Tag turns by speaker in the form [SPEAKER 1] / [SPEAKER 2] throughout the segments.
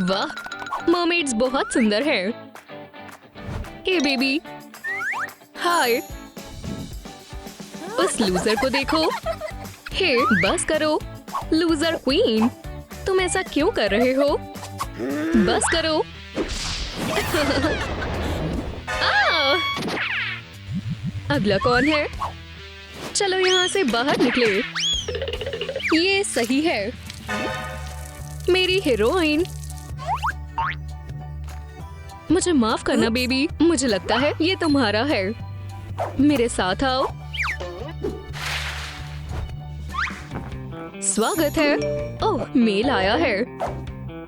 [SPEAKER 1] वाह, मर्मेड्स बहुत सुंदर है। हे बेबी, हाय। उस लूजर को देखो। हे, बस करो लूजर क्वीन, तुम ऐसा क्यों कर रहे हो? बस करो। अगला कौन है? चलो यहाँ से बाहर निकले। ये सही है। मेरी हीरोइन। मुझे माफ करना बेबी, मुझे लगता है ये तुम्हारा है। मेरे साथ आओ। स्वागत है। ओह, मेल आया है।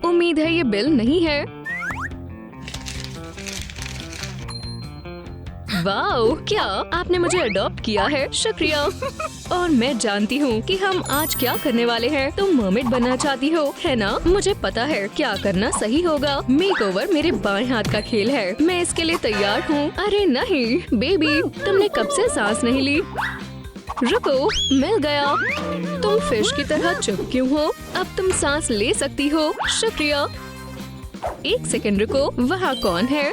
[SPEAKER 1] उम्मीद है ये बिल नहीं है। वाओ, क्या आपने मुझे अडॉप्ट किया है? शुक्रिया। और मैं जानती हूँ कि हम आज क्या करने वाले हैं। तुम मर्मेड बनना चाहती हो, है ना? मुझे पता है क्या करना सही होगा। मेकओवर मेरे बाएं हाथ का खेल है। मैं इसके लिए तैयार हूँ। अरे नहीं बेबी, तुमने कब से सांस नहीं ली? रुको, मिल गया। तुम फिश की तरह चुप क्यों हो? अब तुम सांस ले सकती हो। शुक्रिया। एक सेकंड रुको, वहाँ कौन है?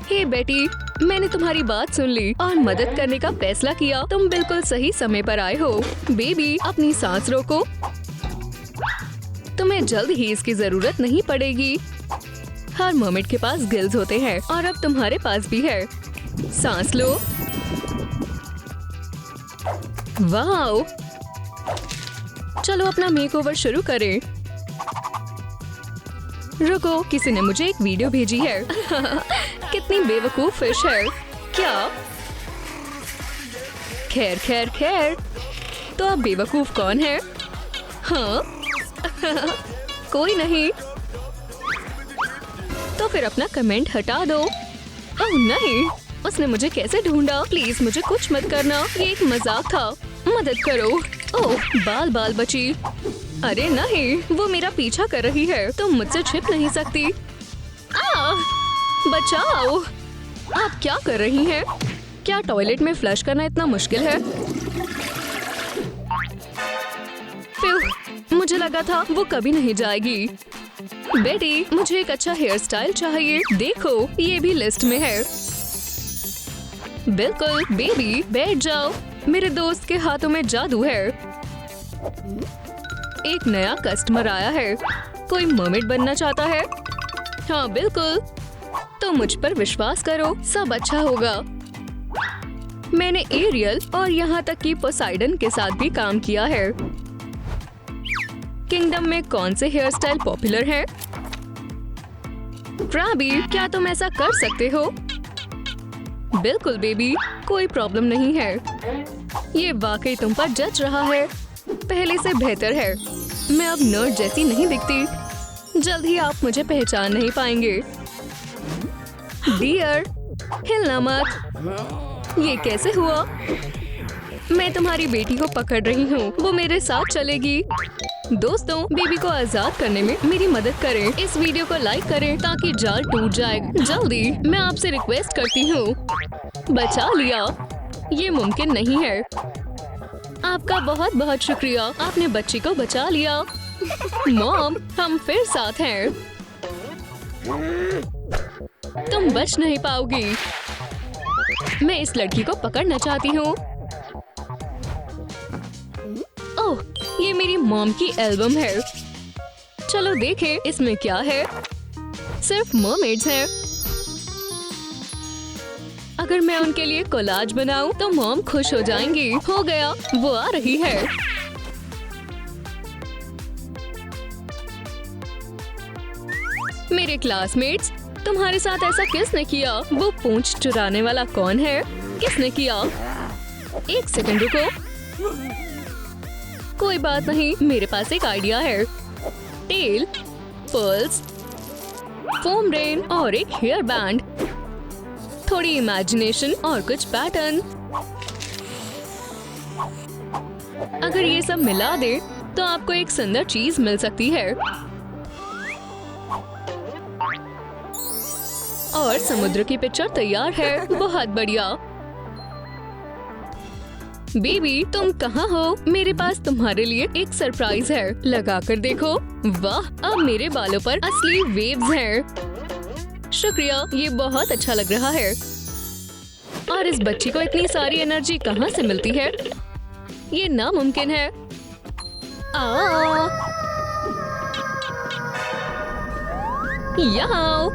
[SPEAKER 1] हे बेटी, मैंने तुम्हारी बात सुन ली और मदद करने का फैसला किया। तुम बिल्कुल सही समय पर आए हो। बेबी, अपनी सांस रोको। तुम्हें जल्द ही इसकी जरूरत नहीं पड़ेगी। हर मर्मेड के पास गिल्स होते हैं और अब तुम्हारे पास भी है। सांस लो। वाओ, चलो अपना मेकओवर शुरू करें। रुको, किसी ने मुझे एक वीडियो भेजी है। कितनी बेवकूफ फिश है। क्या? खैर खैर खैर, तो अब बेवकूफ कौन है? हाँ? कोई नहीं। तो फिर अपना कमेंट हटा दो। ओह नहीं, उसने मुझे कैसे ढूंढा? प्लीज मुझे कुछ मत करना, ये एक मजाक था। मदद करो। ओह, बाल बाल बची। अरे नहीं, वो मेरा पीछा कर रही है। तुम मुझसे छिप नहीं सकती। बचाओ। आप क्या कर रही हैं? क्या टॉयलेट में फ्लश करना इतना मुश्किल है? मुझे लगा था वो कभी नहीं जाएगी। बेटी, मुझे एक अच्छा हेयर स्टाइल चाहिए। देखो, ये भी लिस्ट में है। बिल्कुल बेबी, बैठ जाओ। मेरे दोस्त के हाथों में जादू है। एक नया कस्टमर आया है। कोई मर्मेड बनना चाहता है? हाँ बिल्कुल। तो मुझ पर विश्वास करो, सब अच्छा होगा। मैंने एरियल और यहाँ तक कि पोसाइडन के साथ भी काम किया है। किंगडम में कौन से हेयर स्टाइल पॉपुलर हैं? क्रैबी, क्या तुम ऐसा कर सकते हो? बिल्कुल बेबी, कोई प्रॉब्लम नहीं है। ये वाकई तुम पर जच रहा है। पहले से बेहतर है। मैं अब नर्ड जैसी नहीं दिखती। जल्द ही आप मुझे पहचान नहीं पाएंगे। डियर, हिलना मत। ये कैसे हुआ? मैं तुम्हारी बेटी को पकड़ रही हूँ, वो मेरे साथ चलेगी। दोस्तों, बेबी को आजाद करने में मेरी मदद करें। इस वीडियो को लाइक करें ताकि जाल टूट जाए। जल्दी, मैं आपसे रिक्वेस्ट करती हूँ। बचा लिया। ये मुमकिन नहीं है। आपका बहुत बहुत शुक्रिया, आपने बच्ची को बचा लिया। मॉम, हम फिर साथ हैं। तुम बच नहीं पाओगी। मैं इस लड़की को पकड़ना चाहती हूँ। ओह, ये मेरी मॉम की एल्बम है। चलो देखें इसमें क्या है। सिर्फ मर्मेड्स हैं। अगर मैं उनके लिए कोलाज बनाऊं तो मॉम खुश हो जाएंगी। हो गया, वो आ रही है। मेरे क्लासमेट्स, तुम्हारे साथ ऐसा किसने किया? वो पूंछ चुराने वाला कौन है? किसने किया? एक सेकंड रुको। कोई बात नहीं, मेरे पास एक आइडिया है। टेल, पर्ल्स, फोम रेन और एक हेयर बैंड। थोड़ी इमेजिनेशन और कुछ पैटर्न। अगर ये सब मिला दे तो आपको एक सुंदर चीज मिल सकती है। और समुद्र की पिक्चर तैयार है। बहुत बढ़िया। बेबी तुम कहाँ हो? मेरे पास तुम्हारे लिए एक सरप्राइज है, लगा कर देखो। वाह, अब मेरे बालों पर असली वेव्स हैं। शुक्रिया, ये बहुत अच्छा लग रहा है। और इस बच्ची को इतनी सारी एनर्जी कहाँ से मिलती है? ये नामुमकिन है। यहाँ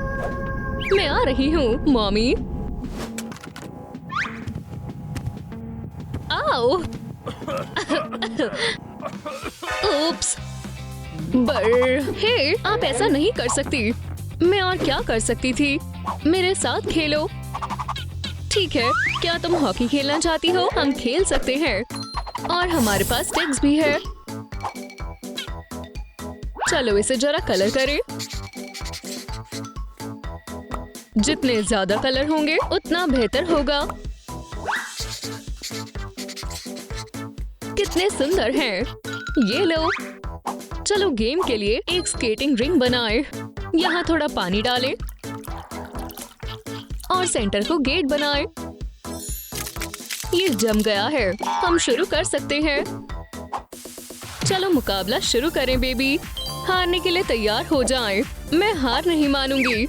[SPEAKER 1] मैं आ रही हूँ मॉमी। आओ। उप्स। हे, आप ऐसा नहीं कर सकती। मैं और क्या कर सकती थी? मेरे साथ खेलो। ठीक है, क्या तुम हॉकी खेलना चाहती हो? हम खेल सकते हैं और हमारे पास स्टिक्स भी है। चलो इसे जरा कलर करें। जितने ज्यादा कलर होंगे उतना बेहतर होगा। कितने सुंदर हैं। ये लो। चलो गेम के लिए एक स्केटिंग रिंग बनाएं। यहाँ थोड़ा पानी डालें और सेंटर को गेट बनाएं। ये जम गया है, हम शुरू कर सकते हैं। चलो मुकाबला शुरू करें बेबी। हारने के लिए तैयार हो जाएं। मैं हार नहीं मानूंगी।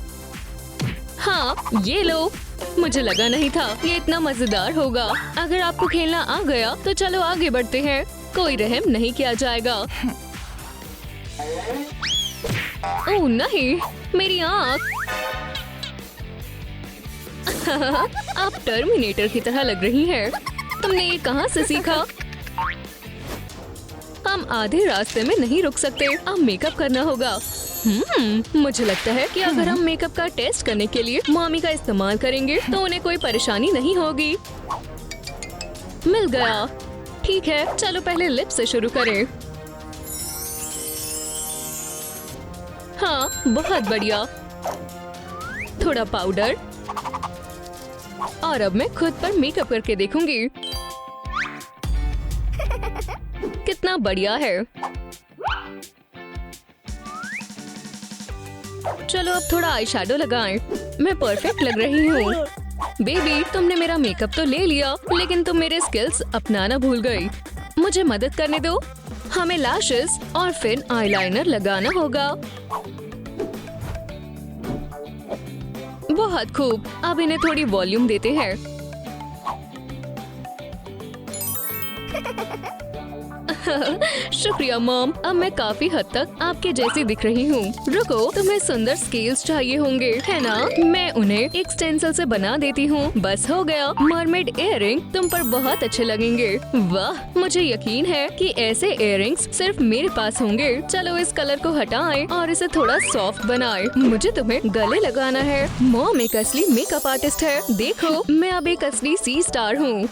[SPEAKER 1] हाँ, ये लो। मुझे लगा नहीं था ये इतना मजेदार होगा। अगर आपको खेलना आ गया तो चलो आगे बढ़ते हैं। कोई रहम नहीं किया जाएगा। ओह नहीं, मेरी आँख। आप टर्मिनेटर की तरह लग रही हैं। तुमने ये कहाँ से सीखा? हम आधे रास्ते में नहीं रुक सकते। अब मेकअप करना होगा। मुझे लगता है कि अगर हम मेकअप का टेस्ट करने के लिए मॉमी का इस्तेमाल करेंगे तो उन्हें कोई परेशानी नहीं होगी। मिल गया। ठीक है, चलो पहले लिप से शुरू करें। हाँ, बहुत बढ़िया। थोड़ा पाउडर और अब मैं खुद पर मेकअप करके देखूंगी। कितना बढ़िया है। चलो अब थोड़ा आई शैडो लगाएं। मैं परफेक्ट लग रही हूँ। बेबी तुमने मेरा मेकअप तो ले लिया, लेकिन तुम मेरे स्किल्स अपनाना भूल गई। मुझे मदद करने दो। हमें लैशेस और फिर आईलाइनर लगाना होगा। बहुत खूब। अब इन्हें थोड़ी वॉल्यूम देते हैं। शुक्रिया मॉम, अब मैं काफी हद तक आपके जैसी दिख रही हूँ। रुको, तुम्हें सुंदर स्केल्स चाहिए होंगे, है ना? मैं उन्हें एक स्टेंसिल से बना देती हूँ। बस हो गया। मरमेड इयररिंग तुम पर बहुत अच्छे लगेंगे। वाह, मुझे यकीन है कि ऐसे इयररिंग्स सिर्फ मेरे पास होंगे। चलो इस कलर को हटाएं और इसे थोड़ा सॉफ्ट बनाएं। मुझे तुम्हें गले लगाना है। मॉम एक असली मेकअप आर्टिस्ट है। देखो, मैं अब एक असली सी स्टार हूँ।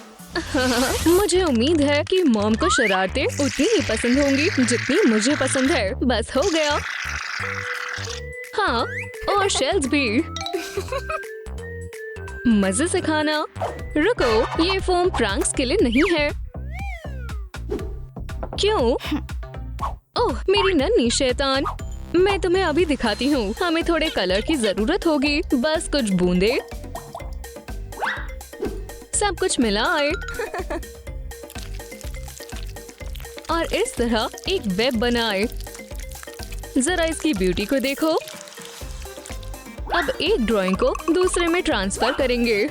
[SPEAKER 1] मुझे उम्मीद है कि मॉम को शरारतें उतनी ही पसंद होंगी जितनी मुझे पसंद है। बस हो गया। हाँ, और शेल्स भी। मजे से खाना। रुको, ये फोम प्रैंक्स के लिए नहीं है। क्यों? ओह, मेरी नन्ही शैतान। मैं तुम्हें अभी दिखाती हूँ। हमें थोड़े कलर की जरूरत होगी। बस कुछ बूंदे। सब कुछ मिलाए और इस तरह एक वेब बनाए। जरा इसकी ब्यूटी को देखो। अब एक ड्राइंग को दूसरे में ट्रांसफर करेंगे।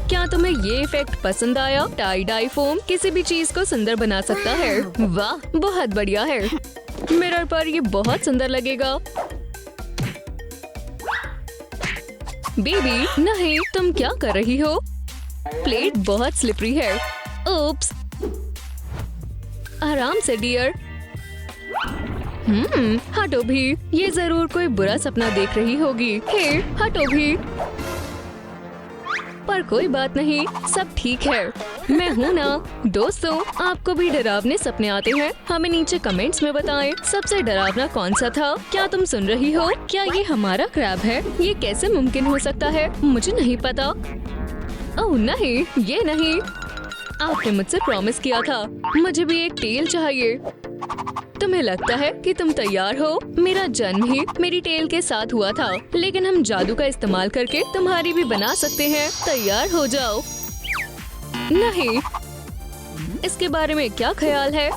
[SPEAKER 1] क्या तुम्हें ये इफेक्ट पसंद आया? टाई डाई फोम किसी भी चीज को सुंदर बना सकता है। वाह, बहुत बढ़िया है। मिरर पर ये बहुत सुंदर लगेगा। बेबी नहीं, तुम क्या कर रही हो? प्लेट बहुत स्लिपरी है। ओप्स। आराम से डियर। हटो भी। ये जरूर कोई बुरा सपना देख रही होगी। हे, हटो भी। पर कोई बात नहीं, सब ठीक है। मैं हूँ ना। दोस्तों, आपको भी डरावने सपने आते हैं? हमें नीचे कमेंट्स में बताएं। सबसे डरावना कौन सा था? क्या तुम सुन रही हो? क्या ये हमारा क्रैब है? ये कैसे मुमकिन हो सकता है? मुझे नहीं पता। ओह नहीं, ये नहीं। आपने मुझसे प्रॉमिस किया था। मुझे भी एक टेल चाहिए। तुम्हें लगता है कि तुम तैयार हो? मेरा जन्म ही मेरी टेल के साथ हुआ था, लेकिन हम जादू का इस्तेमाल करके तुम्हारी भी बना सकते हैं। तैयार हो जाओ। नहीं, इसके बारे में क्या ख्याल है?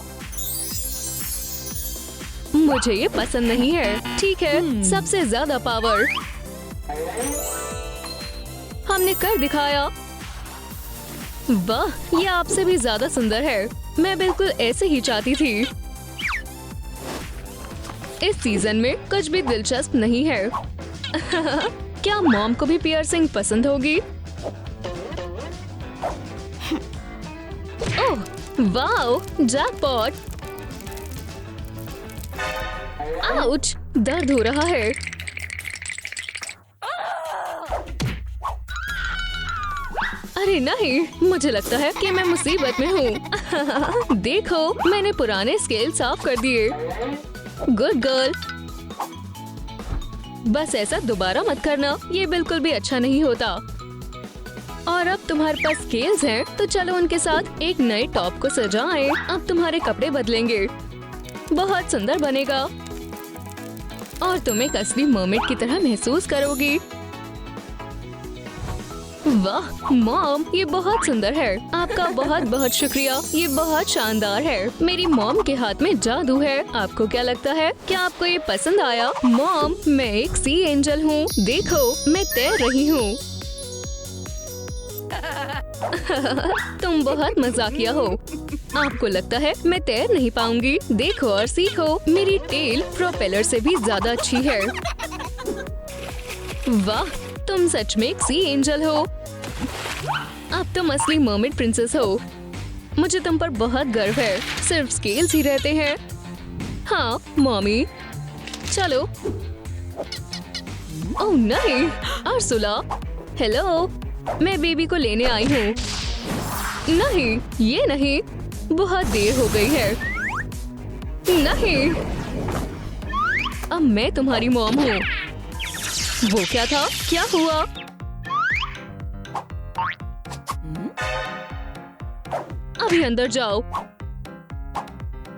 [SPEAKER 1] मुझे ये पसंद नहीं है। ठीक है, सबसे ज्यादा पावर। हमने कर दिखाया। वाह, ये आपसे भी ज्यादा सुंदर है। मैं बिल्कुल ऐसे ही चाहती थी। इस सीजन में कुछ भी दिलचस्प नहीं है। क्या मॉम को भी पियर्सिंग पसंद होगी? ओह, वाओ, जैकपॉट। आउच, दर्द हो रहा है। अरे नहीं, मुझे लगता है कि मैं मुसीबत में हूँ। देखो, मैंने पुराने स्केल साफ कर दिए। Good girl. बस ऐसा दोबारा मत करना, ये बिल्कुल भी अच्छा नहीं होता। और अब तुम्हारे पास स्केल्स हैं, तो चलो उनके साथ एक नए टॉप को सजाएं। अब तुम्हारे कपड़े बदलेंगे, बहुत सुंदर बनेगा और तुम एक असली मर्मेड की तरह महसूस करोगी। वाह मॉम, ये बहुत सुंदर है। आपका बहुत बहुत शुक्रिया, ये बहुत शानदार है। मेरी मॉम के हाथ में जादू है। आपको क्या लगता है? क्या आपको ये पसंद आया? मॉम, मैं एक सी एंजल हूँ। देखो, मैं तैर रही हूँ। तुम बहुत मजाकिया हो। आपको लगता है मैं तैर नहीं पाऊंगी? देखो और सीखो, मेरी टेल प्रोपेलर से भी ज्यादा अच्छी है। वाह, तुम सच में एक सी एंजल हो। अब तुम असली मर्मेड प्रिंसेस हो। मुझे तुम पर बहुत गर्व है। सिर्फ स्केल्स ही रहते हैं। हाँ मॉमी, चलो। ओह नहीं, अर्सुला। हेलो, मैं बेबी को लेने आई हूँ। नहीं, ये नहीं, बहुत देर हो गई है। नहीं, अब मैं तुम्हारी मॉम हूँ। वो क्या था? क्या हुआ? अभी अंदर जाओ।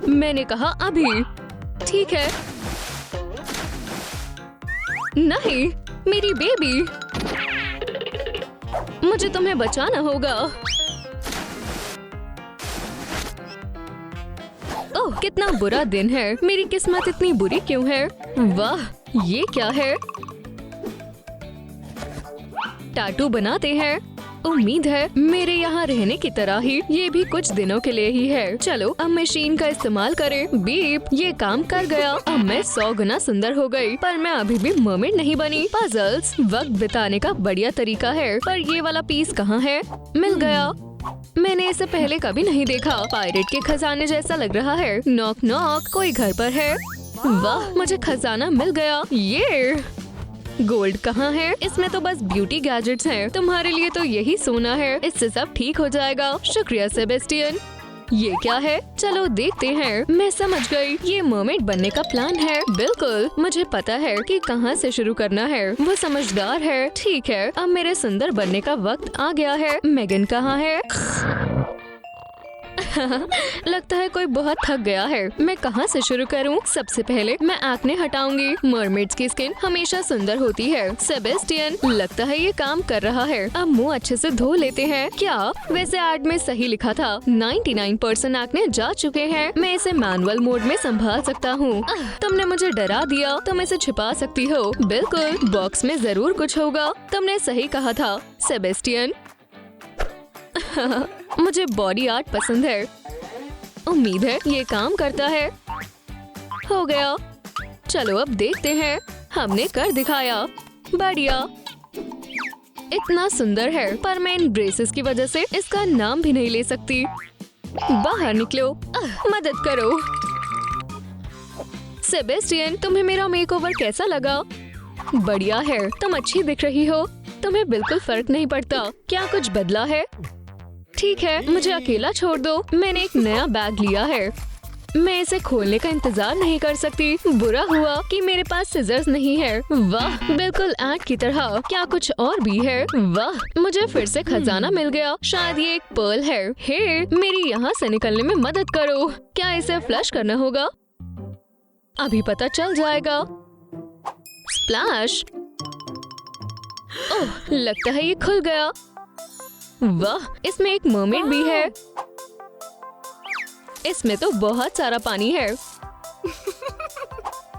[SPEAKER 1] मैंने कहा अभी। ठीक है। नहीं, मेरी बेबी। मुझे तुम्हें बचाना होगा। ओह, कितना बुरा दिन है। मेरी किस्मत इतनी बुरी क्यों है? वाह, ये क्या है? टैटू बनाते हैं। उम्मीद है मेरे यहाँ रहने की तरह ही ये भी कुछ दिनों के लिए ही है। चलो अब मशीन का इस्तेमाल करें। बीप, ये काम कर गया। अब मैं 100 गुना सुंदर हो गई, पर मैं अभी भी मर्मेड नहीं बनी। पजल्स वक्त बिताने का बढ़िया तरीका है, पर ये वाला पीस कहाँ है? मिल गया। मैंने इसे पहले कभी नहीं देखा। पायरेट के खजाने जैसा लग रहा है। नॉक नॉक, कोई घर पर है? वाह, मुझे खजाना मिल गया। ये गोल्ड कहाँ है? इसमें तो बस ब्यूटी गैजेट्स हैं। तुम्हारे लिए तो यही सोना है। इससे सब ठीक हो जाएगा। शुक्रिया सेबेस्टियन। ये क्या है? चलो देखते हैं। मैं समझ गई, ये मर्मेड बनने का प्लान है। बिल्कुल, मुझे पता है कि कहाँ से शुरू करना है। वो समझदार है। ठीक है, अब मेरे सुंदर बनने का वक्त आ गया है। मेगन कहाँ है? लगता है कोई बहुत थक गया है। मैं कहाँ से शुरू करूँ? सबसे पहले मैं एक्ने हटाऊंगी। मर्मेड्स की स्किन हमेशा सुंदर होती है। सेबेस्टियन, लगता है ये काम कर रहा है। अब मुंह अच्छे से धो लेते हैं। क्या? वैसे एड में सही लिखा था। 99% एक्ने जा चुके हैं। मैं इसे मैनुअल मोड में संभाल सकता हूँ। तुमने मुझे डरा दिया। तुम इसे छिपा सकती हो। बिल्कुल, बॉक्स में जरूर कुछ होगा। तुमने सही कहा था सेबेस्टियन। मुझे बॉडी आर्ट पसंद है। उम्मीद है ये काम करता है। हो गया। चलो अब देखते हैं। हमने कर दिखाया। बढ़िया, इतना सुंदर है, पर मैं इन ब्रेसेस की वजह से इसका नाम भी नहीं ले सकती। बाहर निकलो। मदद करो। सेबेस्टियन, तुम्हें मेरा मेकओवर कैसा लगा? बढ़िया है, तुम अच्छी दिख रही हो। तुम्हें बिल्कुल फर्क नहीं पड़ता। क्या कुछ बदला है? ठीक है, मुझे अकेला छोड़ दो। मैंने एक नया बैग लिया है। मैं इसे खोलने का इंतजार नहीं कर सकती। बुरा हुआ कि मेरे पास सिजर्स नहीं है। वाह, बिल्कुल ऐड की तरह। क्या कुछ और भी है? वाह, मुझे फिर से खजाना मिल गया। शायद ये एक पर्ल है। हे, मेरी यहाँ से निकलने में मदद करो। क्या इसे फ्लश करना होगा? अभी पता चल जाएगा। स्प्लैश। ओह, लगता है ये खुल गया। वाह, इसमें एक मरमेड भी है। इसमें तो बहुत सारा पानी है।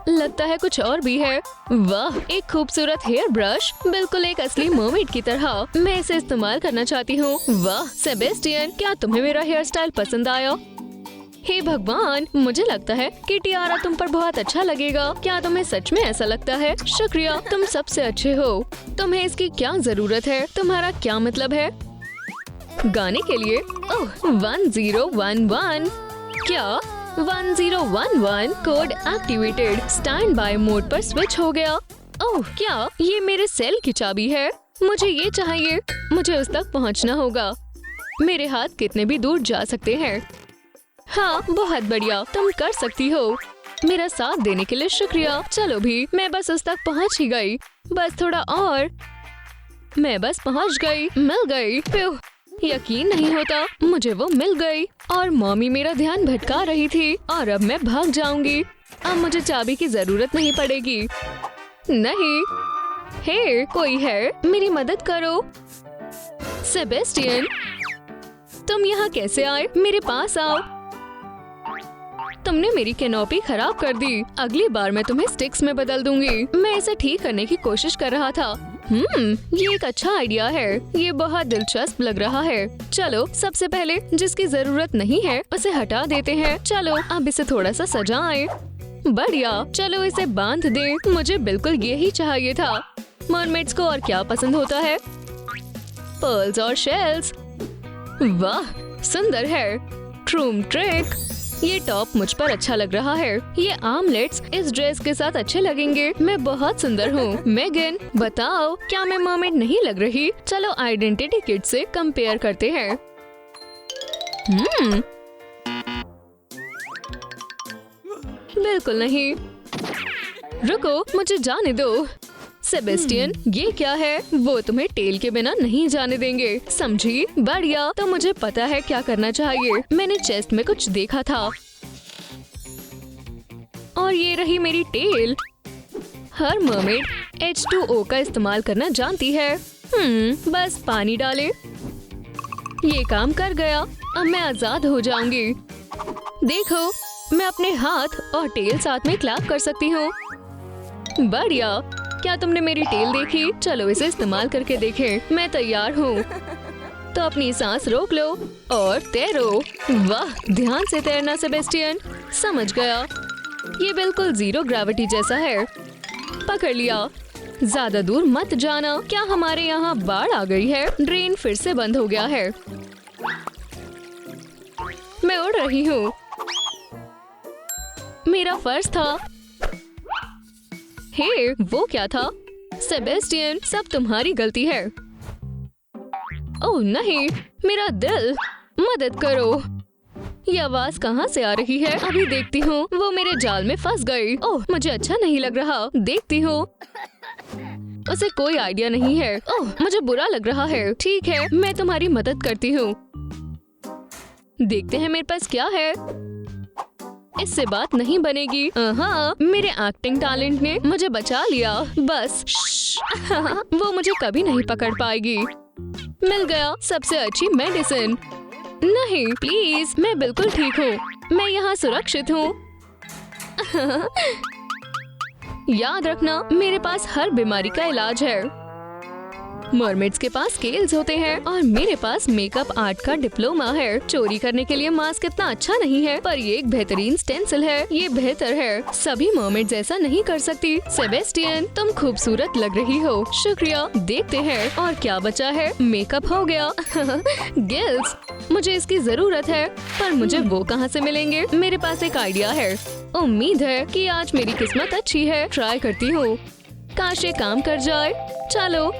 [SPEAKER 1] लगता है कुछ और भी है। वाह, एक खूबसूरत हेयर ब्रश, बिल्कुल एक असली मरमेड की तरह। मैं इसे इस्तेमाल करना चाहती हूँ। वाह सेबेस्टियन, क्या तुम्हें मेरा हेयर स्टाइल पसंद आया? हे भगवान, मुझे लगता है कि टियारा तुम पर बहुत अच्छा लगेगा। क्या तुम्हें सच में ऐसा लगता है? शुक्रिया, तुम सबसे अच्छे हो। तुम्हें इसकी क्या जरूरत है? तुम्हारा क्या मतलब है? गाने के लिए? ओह, 1011। क्या 1011 code activated. Stand by mode पर स्विच हो गया। ओह, क्या ये मेरे सेल की चाबी है? मुझे ये चाहिए। मुझे उस तक पहुंचना होगा। मेरे हाथ कितने भी दूर जा सकते हैं। हाँ, बहुत बढ़िया, तुम कर सकती हो। मेरा साथ देने के लिए शुक्रिया। चलो भी, मैं बस उस तक पहुंच ही गई। बस थोड़ा और। मैं बस पहुंच गई। मिल गई। प्यूह, यकीन नहीं होता, मुझे वो मिल गई। और मम्मी मेरा ध्यान भटका रही थी और अब मैं भाग जाऊंगी। अब मुझे चाबी की जरूरत नहीं पड़ेगी। नहीं। हे, कोई है? मेरी मदद करो। सेबेस्टियन, तुम यहाँ कैसे आए? मेरे पास आओ। तुमने मेरी कैनोपी खराब कर दी। अगली बार मैं तुम्हें स्टिक्स में बदल दूंगी। मैं इसे ठीक करने की कोशिश कर रहा था। ये एक अच्छा आइडिया है। ये बहुत दिलचस्प लग रहा है। चलो, सबसे पहले जिसकी जरूरत नहीं है उसे हटा देते हैं। चलो, अब इसे थोड़ा सा सजाएं। बढ़िया, चलो इसे बांध दे। मुझे बिल्कुल यही चाहिए था। मरमेड्स को और क्या पसंद होता है? पर्ल्स और शेल्स। वाह, सुंदर है। क्रूम ट्रिक। ये टॉप मुझ पर अच्छा लग रहा है। ये आर्मलेट्स इस ड्रेस के साथ अच्छे लगेंगे। मैं बहुत सुंदर हूँ। मेगन, बताओ, क्या मैं मरमेड नहीं लग रही? चलो आइडेंटिटी किट से कंपेयर करते हैं। बिल्कुल नहीं। रुको, मुझे जाने दो। सेबेस्टियन, ये क्या है? वो तुम्हें टेल के बिना नहीं जाने देंगे, समझी? बढ़िया, तो मुझे पता है क्या करना चाहिए। मैंने चेस्ट में कुछ देखा था और ये रही मेरी टेल। हर मरमेड H2O का इस्तेमाल करना जानती है। बस पानी डाले। ये काम कर गया। अब मैं आजाद हो जाऊंगी। देखो, मैं अपने हाथ और टेल साथ में क्लैप कर सकती हूँ। बढ़िया, क्या तुमने मेरी टेल देखी? चलो इसे इस्तेमाल करके देखें। मैं तैयार हूँ। तो अपनी सांस रोक लो और तैरो। वाह, ध्यान से तैरना सेबेस्टियन। समझ गया। ये बिल्कुल जीरो ग्रेविटी जैसा है। पकड़ लिया। ज्यादा दूर मत जाना। क्या हमारे यहाँ बाढ़ आ गई है? ड्रेन फिर से बंद हो गया है। मैं उड़ रही हूँ। मेरा फर्ज था। हे, वो क्या था? सेबेस्टियन, सब तुम्हारी गलती है। ओह नहीं, मेरा दिल, मदद करो। ये आवाज कहाँ से आ रही है? अभी देखती हूँ। वो मेरे जाल में फंस गई। ओह, मुझे अच्छा नहीं लग रहा। देखती हूँ। उसे कोई आइडिया नहीं है। ओह, मुझे बुरा लग रहा है। ठीक है, मैं तुम्हारी मदद करती हूँ। देखते हैं मेरे पास क्या है। इससे बात नहीं बनेगी। हाँ, मेरे एक्टिंग टैलेंट ने मुझे बचा लिया। बस वो मुझे कभी नहीं पकड़ पाएगी। मिल गया सबसे अच्छी मेडिसिन। नहीं, प्लीज, मैं बिल्कुल ठीक हूँ। मैं यहाँ सुरक्षित हूँ। याद रखना, मेरे पास हर बीमारी का इलाज है। मरमेड्स के पास स्केल्स होते हैं और मेरे पास मेकअप आर्ट का डिप्लोमा है। चोरी करने के लिए मास्क इतना अच्छा नहीं है, पर ये एक बेहतरीन स्टेंसिल है। ये बेहतर है। सभी मरमेड्स ऐसा नहीं कर सकती। सेबेस्टियन, तुम खूबसूरत लग रही हो। शुक्रिया। देखते हैं और क्या बचा है। मेकअप हो गया। गिल्स, मुझे इसकी जरूरत है, पर मुझे वो कहाँ से मिलेंगे? मेरे पास एक आइडिया है। उम्मीद है कि आज मेरी किस्मत अच्छी है। ट्राई करती हूँ। काश ये काम कर जाए। चलो।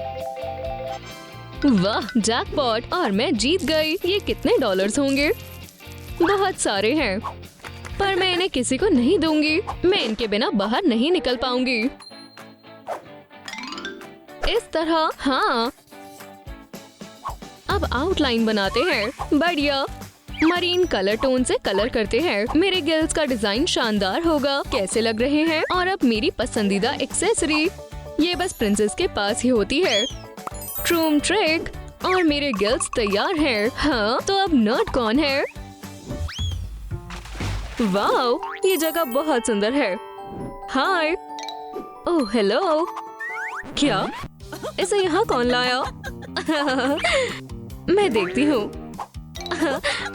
[SPEAKER 1] वाह, जैकपॉट, और मैं जीत गई। ये कितने डॉलर्स होंगे? बहुत सारे हैं, पर मैं इन्हें किसी को नहीं दूंगी। मैं इनके बिना बाहर नहीं निकल पाऊंगी। इस तरह। हाँ, अब आउटलाइन बनाते हैं। बढ़िया। मरीन कलर टोन से कलर करते हैं। मेरे गिल्स का डिजाइन शानदार होगा। कैसे लग रहे हैं? और अब मेरी पसंदीदा एक्सेसरी, ये बस प्रिंसेस के पास ही होती है। ट्रूम ट्रिक। और मेरे गिल्स तैयार हैं। हाँ, तो अब नर्ड कौन है? वाओ, ये जगह बहुत सुंदर है। हाय। Oh hello. क्या? इसे यहाँ कौन लाया? मैं देखती हूँ।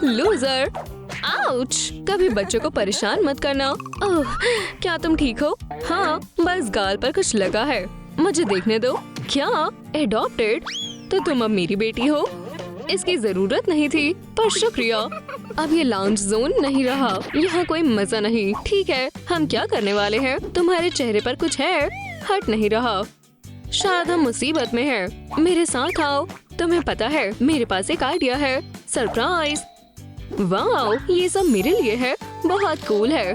[SPEAKER 1] लूजर। आउच! कभी बच्चों को परेशान मत करना। ओह, क्या तुम ठीक हो? हाँ, बस गाल पर कुछ लगा है। मुझे देखने दो। क्या? एडॉप्टेड? तो तुम अब मेरी बेटी हो? इसकी जरूरत नहीं थी, पर शुक्रिया। अब ये लाउंज जोन नहीं रहा। यहाँ कोई मजा नहीं। ठीक है, हम क्या करने वाले हैं? तुम्हारे चेहरे पर कुछ है? हट नहीं रहा। शायद हम मुसीबत में हैं। मेरे साथ आओ। तुम्हें पता है, मेरे पास एक आइडिया है। सरप्राइज। वाओ, ये सब मेरे लिए है। बहुत कूल है।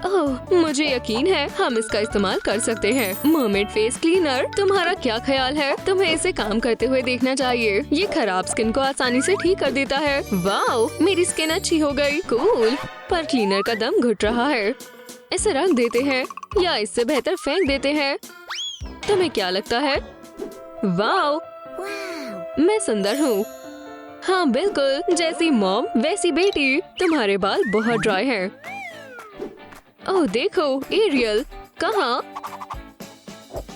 [SPEAKER 1] ओह, मुझे यकीन है हम इसका इस्तेमाल कर सकते हैं। Mermaid face cleaner. तुम्हारा क्या ख्याल है? तुम्हें इसे काम करते हुए देखना चाहिए। ये खराब स्किन को आसानी से ठीक कर देता है। वाओ, मेरी स्किन अच्छी हो गई। कूल। पर क्लीनर का दम घुट रहा है। इसे रख देते हैं या इससे बेहतर फेंक देते हैं। तुम्हें क्या लगता है? वाओ, मैं सुंदर हूँ। हाँ बिल्कुल, जैसी मॉम वैसी बेटी। तुम्हारे बाल बहुत ड्राई हैं। ओह देखो, एरियल। कहाँ?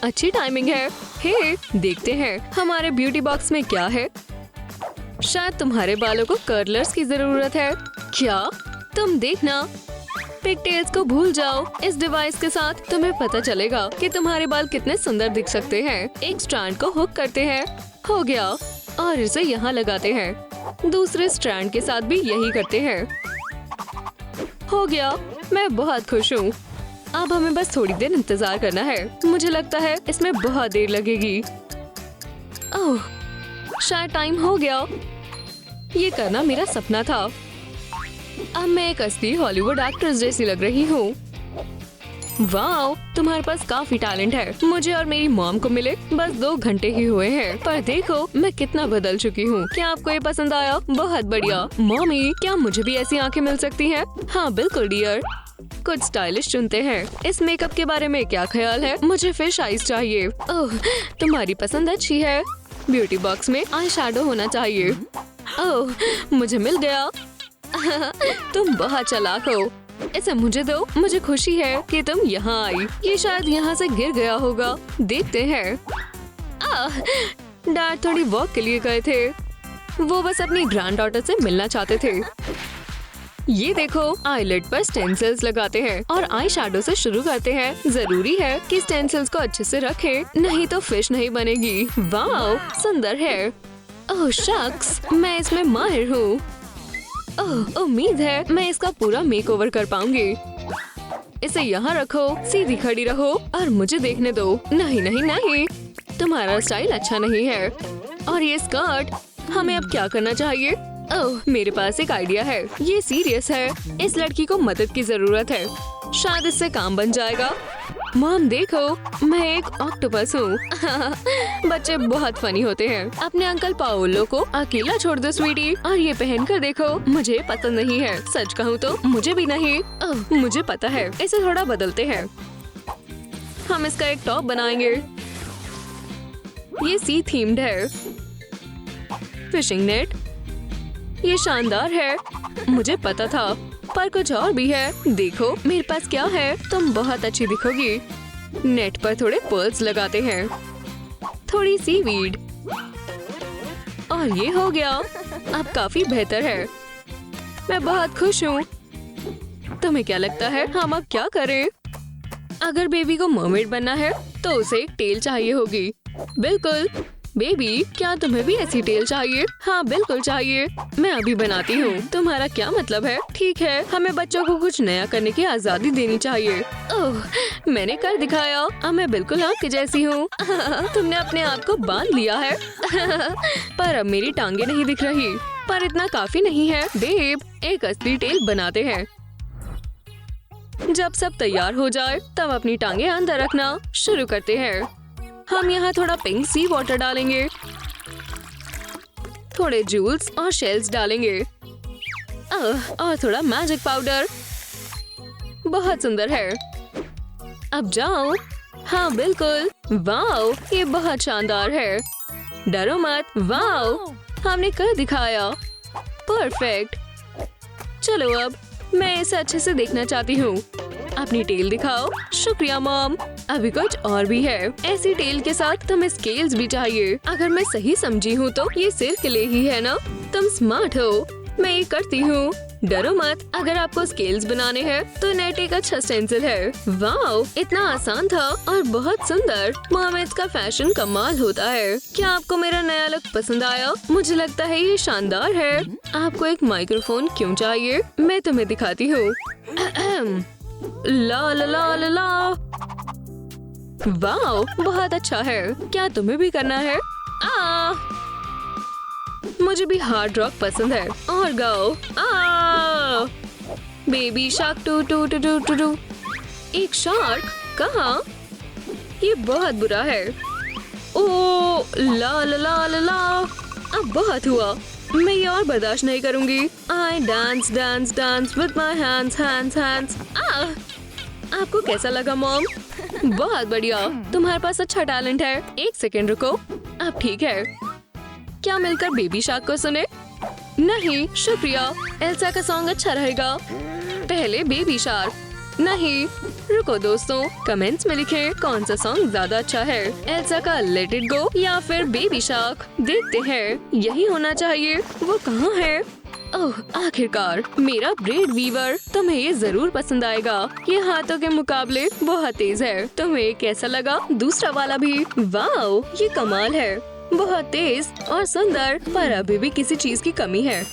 [SPEAKER 1] अच्छी टाइमिंग है। हे, देखते हैं हमारे ब्यूटी बॉक्स में क्या है। शायद तुम्हारे बालों को कर्लर्स की जरूरत है। क्या? तुम देखना। पिगटेल्स को भूल जाओ। इस डिवाइस के साथ तुम्हें पता चलेगा कि तुम्हारे बाल कितने सुंदर दिख सकते हैं। एक स्ट्रैंड को हुक करते हैं। हो गया। और इसे यहाँ लगाते हैं। दूसरे स्ट्रैंड के साथ भी यही करते हैं। हो गया। मैं बहुत खुश हूँ। अब हमें बस थोड़ी देर इंतजार करना है। मुझे लगता है इसमें बहुत देर लगेगी। ओह, शायद टाइम हो गया। ये करना मेरा सपना था। अब मैं एक असली हॉलीवुड एक्ट्रेस जैसी लग रही हूँ। वाओ, तुम्हारे पास काफी टैलेंट है। मुझे और मेरी मॉम को मिले बस 2 घंटे ही हुए हैं, पर देखो मैं कितना बदल चुकी हूँ। क्या आपको ये पसंद आया? बहुत बढ़िया। मॉमी, क्या मुझे भी ऐसी आंखें मिल सकती हैं? हाँ बिल्कुल डियर। कुछ स्टाइलिश चुनते हैं। इस मेकअप के बारे में क्या ख्याल है? मुझे फिश आइज चाहिए। ओह, तुम्हारी पसंद अच्छी है। ब्यूटी बॉक्स में आई शैडो होना चाहिए। ओह, मुझे मिल गया। तुम बहुत चालाक हो। इसे मुझे दो। मुझे खुशी है कि तुम यहाँ आई। ये शायद यहाँ से गिर गया होगा। देखते हैं। डैड थोड़ी वॉक के लिए गए थे। वो बस अपनी ग्रैंड डॉटर से मिलना चाहते थे। ये देखो, आईलिड पर स्टेंसिल्स लगाते हैं और आई शैडो से शुरू करते हैं। जरूरी है कि स्टेंसिल्स को अच्छे से रखें, नहीं तो फिश नहीं बनेगी। वाओ, सुंदर है। ओह शक्स, मैं इसमें माहिर हूँ। ओह, उम्मीद है मैं इसका पूरा मेकओवर कर पाऊंगी। इसे यहाँ रखो, सीधी खड़ी रहो और मुझे देखने दो। नहीं नहीं नहीं, तुम्हारा स्टाइल अच्छा नहीं है। और ये स्कर्ट, हमें अब क्या करना चाहिए? ओह, मेरे पास एक आइडिया है। ये सीरियस है। इस लड़की को मदद की जरूरत है। शायद इससे काम बन जाएगा। मॉम देखो, मैं एक ऑक्टोपस हूँ। बच्चे बहुत फनी होते हैं। अपने अंकल पाओलो को अकेला छोड़ दो स्वीटी। और ये पहन कर देखो, मुझे पसंद नहीं है। सच कहूँ तो मुझे भी नहीं। ओह, मुझे पता है। इसे थोड़ा बदलते हैं। हम इसका एक टॉप बनाएंगे। ये सी थीम्ड है। फिशिंग नेट, ये शानदार है। मुझे पता था, पर कुछ और भी है। देखो मेरे पास क्या है। तुम बहुत अच्छी दिखोगी। नेट पर थोड़े पर्ल्स लगाते हैं। थोड़ी सीवीड। और ये हो गया। अब काफी बेहतर है। मैं बहुत खुश हूँ। तुम्हें क्या लगता है हम अब क्या करें? अगर बेबी को मर्मेड बनना है तो उसे एक टेल चाहिए होगी। बिल्कुल। बेबी, क्या तुम्हें भी ऐसी टेल चाहिए? हाँ बिल्कुल चाहिए। मैं अभी बनाती हूँ। तुम्हारा क्या मतलब है? ठीक है, हमें बच्चों को कुछ नया करने की आजादी देनी चाहिए। ओह, मैंने कर दिखाया। अब मैं बिल्कुल आपके जैसी हूँ। तुमने अपने आप को बांध लिया है। पर अब मेरी टांगे नहीं दिख रही। पर इतना काफी नहीं है। बेब, एक असली टेल बनाते हैं। जब सब तैयार हो जाए तब अपनी टांगे अंदर रखना। शुरू करते हैं। हम यहाँ थोड़ा पिंक सी वाटर डालेंगे, थोड़े जूल्स और शेल्स डालेंगे। और थोड़ा मैजिक पाउडर। बहुत सुंदर है। अब जाओ। हाँ बिल्कुल। वाओ, ये बहुत शानदार है। डरो मत। वाओ, हमने कर दिखाया। परफेक्ट। चलो अब मैं इसे अच्छे से देखना चाहती हूँ। अपनी टेल दिखाओ। शुक्रिया मॉम। अभी कुछ और भी है। ऐसी टेल के साथ तुम्हें स्केल्स भी चाहिए। अगर मैं सही समझी हूँ तो ये सिर के लिए ही है ना? तुम स्मार्ट हो। मैं ये करती हूँ। डरो मत। अगर आपको स्केल्स बनाने हैं तो नेट एक अच्छा स्टेंसिल है। वाओ, इतना आसान था और बहुत सुंदर। मोहम्मद का फैशन कमाल होता है। क्या आपको मेरा नया लुक पसंद आया? मुझे लगता है ये शानदार है। आपको एक माइक्रोफोन क्यों चाहिए? मैं तुम्हें दिखाती हूँ। ला ला ला ला ला। वाओ, बहुत अच्छा है। क्या तुम्हें भी करना है? मुझे भी हार्ड रॉक पसंद है। और गाओ। Baby shark doo doo doo doo doo doo. एक शार्क? कहाँ? ये बहुत बुरा है। ओ ला ला ला ला ला। अब बहुत हुआ। मैं ये और बर्दाश्त नहीं करूंगी। I dance dance dance with my hands hands hands। आपको कैसा लगा मॉम? बहुत बढ़िया। तुम्हारे पास अच्छा टैलेंट है। एक सेकेंड रुको। अब ठीक है। क्या मिलकर बेबी शार्क को सुने? नहीं शुक्रिया। एल्सा का सॉन्ग अच्छा रहेगा। पहले बेबी शार्क। नहीं रुको दोस्तों, कमेंट्स में लिखें कौन सा सॉन्ग ज्यादा अच्छा है, एल्सा का लेट इट गो या फिर बेबी शार्क। देखते हैं, यही होना चाहिए। वो कहाँ है? ओह आखिरकार, मेरा ब्रेड वीवर। तुम्हें ये जरूर पसंद आएगा। ये हाथों के मुकाबले बहुत तेज है। तुम्हें कैसा लगा? दूसरा वाला भी। वाओ, ये कमाल है। बहुत तेज और सुंदर, पर अभी भी किसी चीज की कमी है।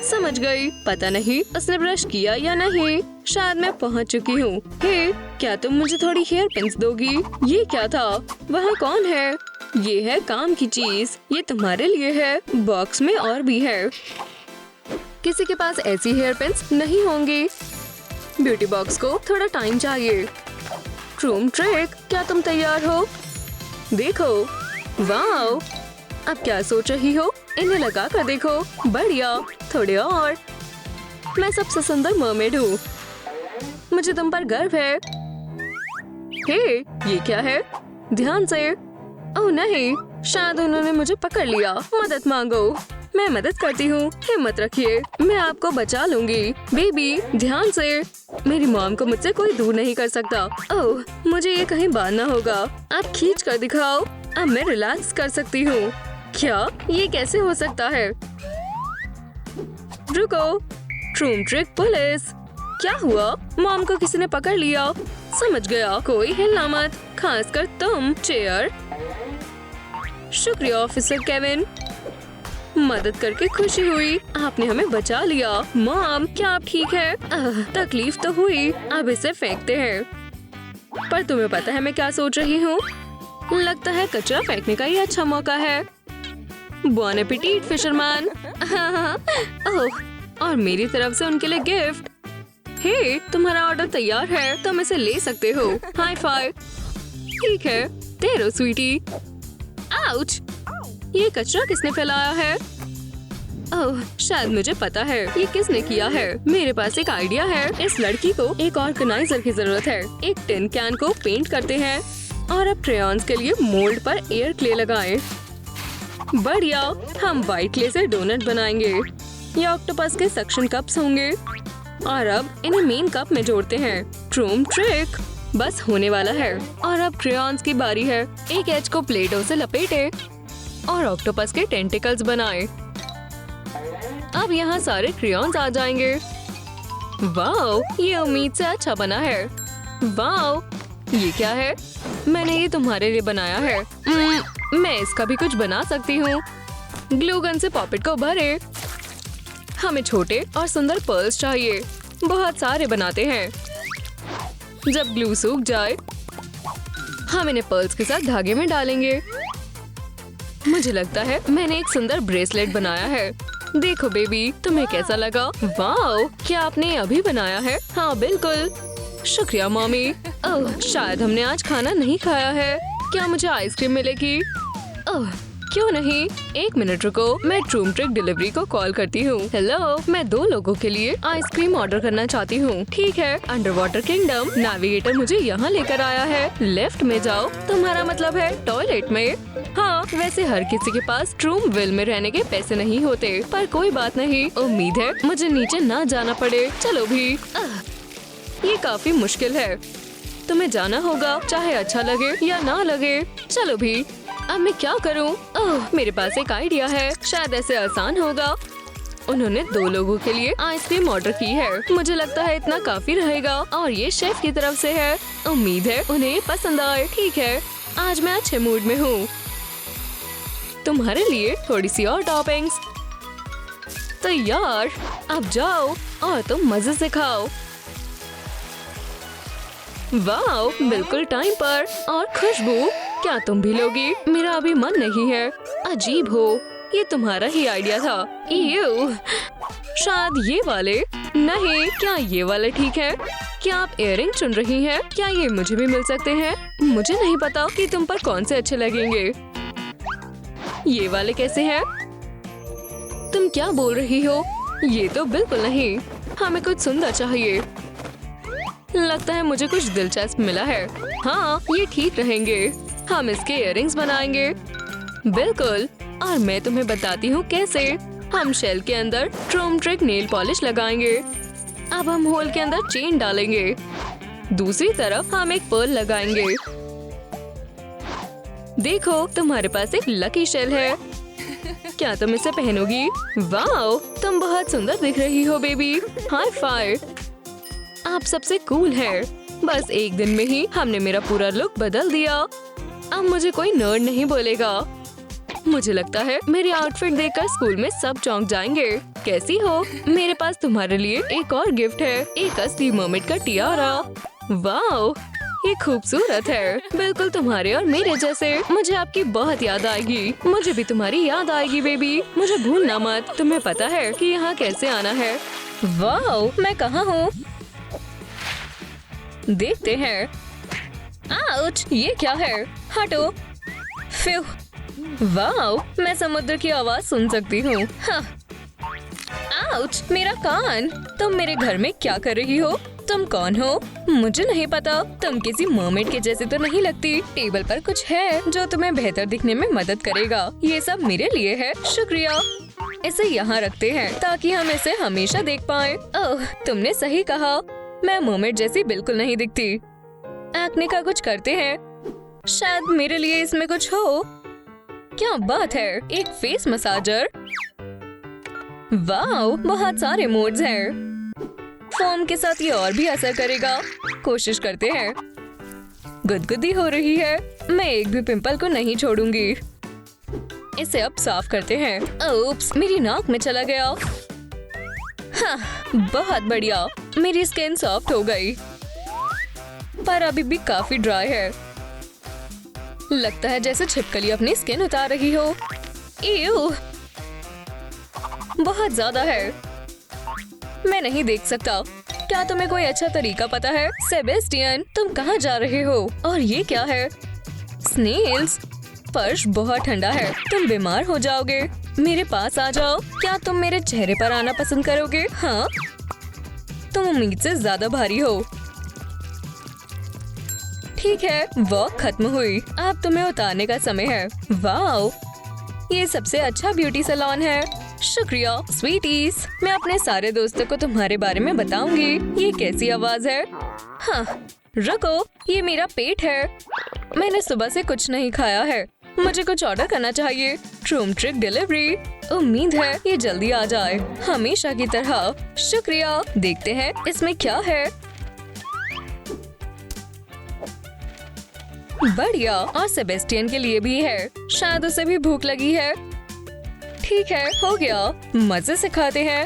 [SPEAKER 1] समझ गई। पता नहीं उसने ब्रश किया या नहीं। शायद मैं पहुंच चुकी हूँ। हे, क्या तुम मुझे थोड़ी हेयर पिन्स दोगी? ये क्या था? वहाँ कौन है? ये है काम की चीज। ये तुम्हारे लिए है। बॉक्स में और भी है। किसी के पास ऐसी हेयर पिन्स नहीं होंगी। ब्यूटी बॉक्स को थोड़ा टाइम चाहिए। ट्रूम ट्रिक, क्या तुम तैयार हो? देखो। वाओ, अब क्या सोच रही हो? इन्हें लगा कर देखो। बढ़िया, थोड़े और। मैं सबसे सुंदर मर्मेड हूँ। मुझे तुम पर गर्व है। हे, ये क्या है? ध्यान से। ओह नहीं, शायद उन्होंने मुझे पकड़ लिया। मदद मांगो। मैं मदद करती हूँ। हिम्मत रखिए, मैं आपको बचा लूंगी। बेबी ध्यान से। मेरी मॉम को मुझसे कोई दूर नहीं कर सकता। ओह, मुझे ये कहीं बांधना होगा। आप खींच कर दिखाओ। अब मैं रिलैक्स कर सकती हूँ। क्या ये कैसे हो सकता है? रुको। ट्रूम ट्रिक पुलिस। क्या हुआ? मॉम को किसी ने पकड़ लिया। समझ गया, कोई हिलना मत, खासकर तुम। चेयर। शुक्रिया ऑफिसर केविन। मदद करके खुशी हुई। आपने हमें बचा लिया। मॉम, क्या आप ठीक है? तकलीफ तो हुई। अब इसे फेंकते हैं। पर तुम्हें पता है मैं क्या सोच रही हूँ? लगता है कचरा फेंकने का ये अच्छा मौका है। बॉन एपेटिट फिशरमैन। ओह, और मेरी तरफ से उनके लिए गिफ्ट। हे, तुम्हारा ऑर्डर तैयार है, तुम इसे ले सकते हो। High five. ठीक है, तेरो स्वीटी। आउच, ये कचरा किसने फैलाया है? ओह, शायद मुझे पता है ये किसने किया है। मेरे पास एक आइडिया है। इस लड़की को एक ऑर्गेनाइजर की जरूरत है। एक टिन कैन को पेंट करते हैं और अब क्रेयॉन्स के लिए मोल्ड पर एयर क्ले लगाएं। बढ़िया, हम व्हाइट क्ले से डोनट बनाएंगे। ये ऑक्टोपस के सक्शन कप्स होंगे और अब इन्हें मेन कप में जोड़ते हैं। ट्रूम ट्रिक, बस होने वाला है। और अब क्रेयॉन्स की बारी है। एक एज को प्लेटो से लपेटे और ऑक्टोपस के टेंटिकल्स बनाएं। अब यहाँ सारे क्रेयॉन्स आ जाएंगे। वाओ, ये उम्मीद से अच्छा बना है। वाओ, ये क्या है? मैंने ये तुम्हारे लिए बनाया है। मैं इसका भी कुछ बना सकती हूँ। ग्लू गन से पॉपेट को भरे। हमें छोटे और सुंदर पर्ल्स चाहिए। बहुत सारे बनाते हैं। जब ग्लू सूख जाए, हम इन्हें पर्ल्स के साथ धागे में डालेंगे। मुझे लगता है मैंने एक सुंदर ब्रेसलेट बनाया है। देखो बेबी, तुम्हें कैसा लगा? वाओ, क्या आपने अभी बनाया है? हाँ बिल्कुल। शुक्रिया मॉमी। ओह, शायद हमने आज खाना नहीं खाया है। क्या मुझे आइसक्रीम मिलेगी? ओह, क्यों नहीं? 1 मिनट रुको, मैं ट्रूम ट्रिक डिलीवरी को कॉल करती हूँ। हेलो, मैं 2 लोगों के लिए आइसक्रीम ऑर्डर करना चाहती हूँ। ठीक है, अंडर वाटर किंगडम। नेविगेटर मुझे यहाँ लेकर आया है। लेफ्ट में जाओ। तुम्हारा मतलब है टॉयलेट में? हाँ, वैसे हर किसी के पास ट्रूम विल में रहने के पैसे नहीं होते, पर कोई बात नहीं। उम्मीद है मुझे नीचे ना जाना पड़े। चलो भी। ये काफी मुश्किल है। तुम्हें जाना होगा, चाहे अच्छा लगे या ना लगे। चलो भी। अब मैं क्या करूं? ओह, मेरे पास एक आइडिया है, शायद ऐसे आसान होगा। उन्होंने 2 लोगों के लिए आइसक्रीम ऑर्डर की है। मुझे लगता है इतना काफी रहेगा और ये शेफ की तरफ से है। उम्मीद है उन्हें ये पसंद आए। ठीक है, आज मैं अच्छे मूड में हूँ। तुम्हारे लिए थोड़ी सी और टॉपिंग्स। तो यार, अब जाओ और तुम मजे से खाओ। वाओ, बिल्कुल टाइम पर। और खुशबू, क्या तुम भी लोगी? मेरा अभी मन नहीं है। अजीब हो, ये तुम्हारा ही आइडिया था। ईयू, शायद ये वाले। नहीं, क्या ये वाले ठीक है? क्या आप इयररिंग चुन रही हैं? क्या ये मुझे भी मिल सकते हैं? मुझे नहीं पता कि तुम पर कौन से अच्छे लगेंगे। ये वाले कैसे हैं? तुम क्या बोल रही हो? ये तो बिल्कुल नहीं। हमें कुछ सुंदर चाहिए। लगता है मुझे कुछ दिलचस्प मिला है। हाँ, ये ठीक रहेंगे। हम इसके इयररिंग्स बनाएंगे। बिल्कुल, और मैं तुम्हें बताती हूँ कैसे। हम शेल के अंदर ट्रूम ट्रिक नेल पॉलिश लगाएंगे। अब हम होल के अंदर चेन डालेंगे। दूसरी तरफ हम एक पर्ल लगाएंगे। देखो, तुम्हारे पास एक लकी शेल है। क्या तुम इसे पहनोगी? वाओ, तुम बहुत सुंदर दिख रही हो बेबी। High five. आप सबसे कूल है। बस 1 दिन में ही हमने मेरा पूरा लुक बदल दिया। अब मुझे कोई नर्ड नहीं बोलेगा। मुझे लगता है मेरी आउटफिट देखकर स्कूल में सब चौंक जाएंगे। कैसी हो? मेरे पास तुम्हारे लिए एक और गिफ्ट है, एक असली मर्मेड का टियारा। वाओ, ये खूबसूरत है, बिल्कुल तुम्हारे और मेरे जैसे। मुझे आपकी बहुत याद आएगी। मुझे भी तुम्हारी याद आएगी बेबी। मुझे भूलना मत। तुम्हें पता है कि यहाँ कैसे आना है। वाओ, मैं कहाँ हूँ? देखते हैं। आउच, ये क्या है? हटो। फ्यू। वाओ, मैं समुद्र की आवाज सुन सकती हूँ। हाँ। आउच, मेरा कान। तुम मेरे घर में क्या कर रही हो? तुम कौन हो? मुझे नहीं पता। तुम किसी मर्मेड के जैसे तो नहीं लगती। टेबल पर कुछ है जो तुम्हें बेहतर दिखने में मदद करेगा। ये सब मेरे लिए है। शुक्रिया। इसे यहाँ रखते हैं ताकि हम इसे हमेशा देख पाएं। ओह, तुमने सही कहा। मैं मर्मेड जैसी बिल्कुल नहीं दिखती। एक्ने का कुछ करते हैं। शायद मेरे लिए इसमें कुछ हो। क्या बात है, एक फेस मसाजर। वाओ, बहुत सारे मोड्स हैं। फोम के साथ ये और भी असर करेगा। कोशिश करते हैं। गुदगुदी हो रही है। मैं एक भी पिंपल को नहीं छोड़ूंगी। इसे अब साफ करते हैं। ओप्स, मेरी नाक में चला गया। हाँ, बहुत बढ़िया। मेरी स्किन सॉफ्ट हो गई, पर अभी भी काफी ड्राई है। लगता है जैसे छिपकली अपनी स्किन उतार रही हो। ईयू, बहुत ज्यादा है। मैं नहीं देख सकता। क्या तुम्हें कोई अच्छा तरीका पता है? सेबेस्टियन, तुम कहाँ जा रहे हो? और ये क्या है? स्नेल्स। फर्श बहुत ठंडा है। तुम बीमार हो जाओगे। मेरे पास आ जाओ। क्या तुम मेरे चेहरे पर आना पसंद करोगे? हाँ, तुम उम्मीद से ज्यादा भारी हो। ठीक है, वॉक खत्म हुई। अब तुम्हें उतारने का समय है। वाओ, ये सबसे अच्छा ब्यूटी सैलून है। शुक्रिया स्वीटीज। मैं अपने सारे दोस्तों को तुम्हारे बारे में बताऊंगी। ये कैसी आवाज है? हाँ, रुको, ये मेरा पेट है। मैंने सुबह से कुछ नहीं खाया है। मुझे कुछ ऑर्डर करना चाहिए। ट्रूम ट्रिक डिलीवरी। उम्मीद है ये जल्दी आ जाए, हमेशा की तरह। शुक्रिया। देखते हैं इसमें क्या है। बढ़िया, और सेबेस्टियन के लिए भी है। शायद उसे भी भूख लगी है। ठीक है, हो गया। मजे से खाते हैं।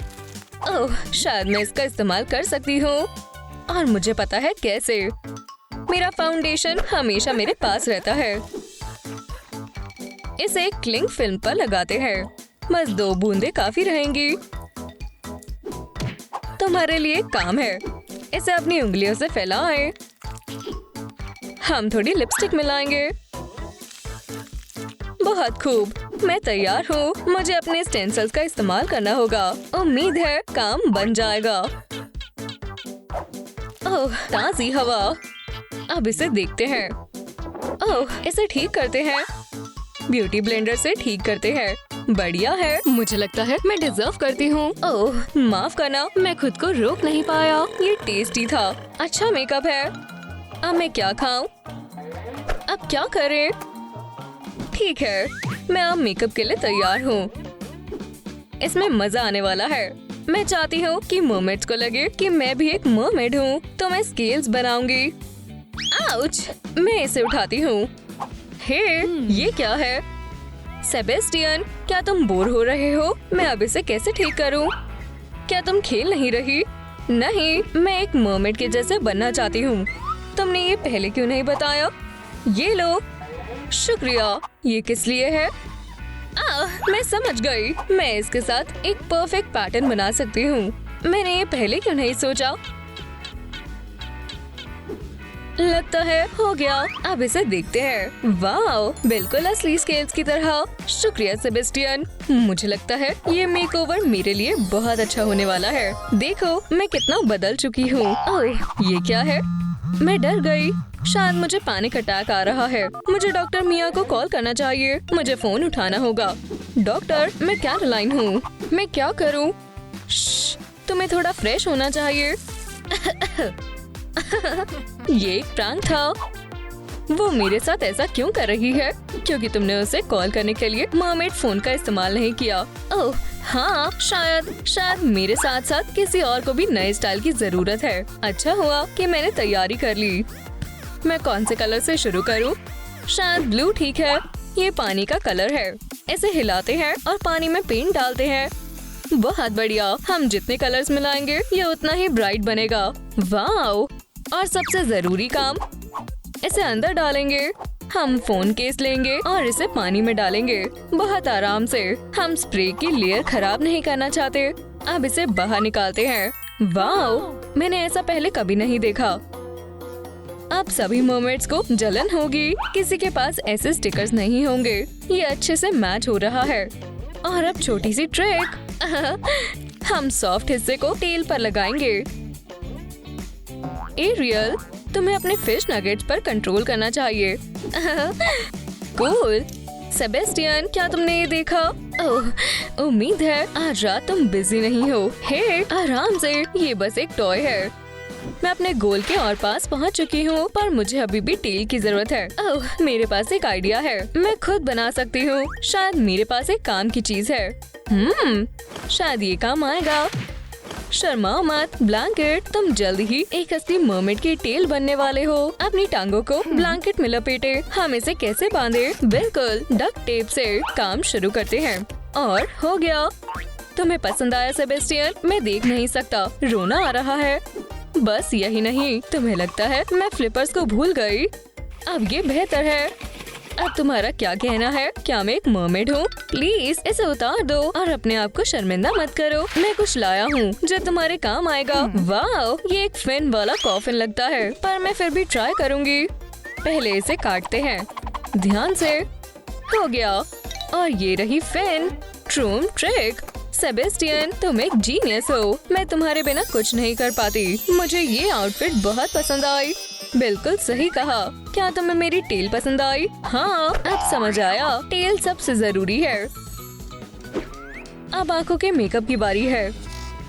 [SPEAKER 1] ओह, शायद मैं इसका इस्तेमाल कर सकती हूँ, और मुझे पता है कैसे। मेरा फाउंडेशन हमेशा मेरे पास रहता है। इसे क्लिंग फिल्म पर लगाते हैं। बस 2 बूंदे काफी रहेंगी। तुम्हारे लिए काम है। इसे अपनी उंगलियों से फैलाएं। हम थोड़ी लिपस्टिक मिलाएंगे। बहुत खूब। मैं तैयार हूँ। मुझे अपने स्टेंसिल्स का इस्तेमाल करना होगा। उम्मीद है काम बन जाएगा। ओह, ताज़ी हवा। अब इसे देखते हैं। ओह, इसे ठीक करते हैं। ब्यूटी ब्लेंडर से ठीक करते हैं। बढ़िया है। मुझे लगता है मैं डिजर्व करती हूँ। ओह, माफ करना, मैं खुद को रोक नहीं पाया। ये टेस्टी था। अच्छा मेकअप है। अब मैं क्या खाऊं? अब क्या करें? ठीक है, मैं अब मेकअप के लिए तैयार हूँ। इसमें मजा आने वाला है। मैं चाहती हूँ कि मर्मेड्स को लगे कि मैं भी एक मर्मेड हूँ, तो मैं स्केल्स बनाऊंगी। आउच! मैं इसे उठाती हूँ। हे, ये क्या है? सेबेस्टियन, क्या तुम बोर हो रहे हो? मैं अब इसे कैसे ठीक करूं? क्या तुम खेल नहीं रही? नहीं, मैं एक मर्मेड के जैसे बनना चाहती हूँ। तुमने ये पहले क्यों नहीं बताया? ये लो। शुक्रिया। ये किस लिए है? मैं समझ गई। मैं इसके साथ एक परफेक्ट पैटर्न बना सकती हूँ। मैंने ये पहले क्यों नहीं सोचा? लगता है हो गया। अब इसे देखते हैं। वाह, बिल्कुल असली स्केल्स की तरह। शुक्रिया सेबेस्टियन। मुझे लगता है ये मेकओवर मेरे लिए बहुत अच्छा होने वाला है। देखो मैं कितना बदल चुकी हूँ। ओह, ये क्या है? मैं डर गई। शायद मुझे पैनिक अटैक आ रहा है। मुझे डॉक्टर मिया को कॉल करना चाहिए। मुझे फोन उठाना होगा। डॉक्टर, मैं कैरोलाइन हूँ। मैं क्या करूँ? तुम्हें थोड़ा फ्रेश होना चाहिए। ये एक प्रैंक था। वो मेरे साथ ऐसा क्यों कर रही है? क्योंकि तुमने उसे कॉल करने के लिए मर्मेड फोन का इस्तेमाल नहीं किया। ओह हाँ, शायद मेरे साथ साथ किसी और को भी नए स्टाइल की जरूरत है। अच्छा हुआ कि मैंने तैयारी कर ली। मैं कौन से कलर से शुरू करूं? शायद ब्लू ठीक है। ये पानी का कलर है। इसे हिलाते हैं और पानी में पेंट डालते हैं। बहुत बढ़िया। हम जितने कलर्स मिलाएंगे ये उतना ही ब्राइट बनेगा। वाओ! और सबसे जरूरी काम, इसे अंदर डालेंगे। हम फोन केस लेंगे और इसे पानी में डालेंगे बहुत आराम से। हम स्प्रे की लेयर खराब नहीं करना चाहते। अब इसे बाहर निकालते हैं। वाओ! मैंने ऐसा पहले कभी नहीं देखा। अब सभी मर्मेड्स को जलन होगी। किसी के पास ऐसे स्टिकर्स नहीं होंगे। ये अच्छे से मैच हो रहा है। और अब छोटी सी ट्रिक। हम सॉफ्ट हिस्से को टेल पर लगाएंगे। एरियल, तुम्हें अपने फिश नगेट्स पर कंट्रोल करना चाहिए। कूल। सेबेस्टियन, क्या तुमने ये देखा? ओह, उम्मीद है आज रात तुम बिजी नहीं हो। हे, आराम से, ये बस एक टॉय है। मैं अपने गोल के और पास पहुंच चुकी हूँ, पर मुझे अभी भी टेल की जरूरत है। ओह, मेरे पास एक आइडिया है। मैं खुद बना सकती हूँ। शायद मेरे पास एक काम की चीज है। शायद ये काम आएगा। शर्माओ मत ब्लैंकेट, तुम जल्द ही एक असली मर्मेड की टेल बनने वाले हो। अपनी टांगों को ब्लैंकेट में लपेटे। हम इसे कैसे बांधे? बिल्कुल डक्ट टेप से। काम शुरू करते हैं। और हो गया। तुम्हें पसंद आया सेबेस्टियन? मैं देख नहीं सकता, रोना आ रहा है। बस यही नहीं, तुम्हें लगता है मैं फ्लिपर्स को भूल गई? अब ये बेहतर है। अब तुम्हारा क्या कहना है? क्या मैं एक मर्मेड हूँ? प्लीज इसे उतार दो और अपने आप को शर्मिंदा मत करो। मैं कुछ लाया हूँ जो तुम्हारे काम आएगा। वाह, ये एक फिन वाला कॉफिन लगता है, पर मैं फिर भी ट्राई करूँगी। पहले इसे काटते हैं। ध्यान से। हो गया। और ये रही फिन। ट्रूम ट्रिक। सेबेस्टियन, तुम एक जीनियस हो। मैं तुम्हारे बिना कुछ नहीं कर पाती। मुझे ये आउटफिट बहुत पसंद आई। बिल्कुल सही कहा। क्या तुम्हें मेरी टेल पसंद आई? हाँ, अब समझ आया। टेल सबसे जरूरी है। अब आंखों के मेकअप की बारी है।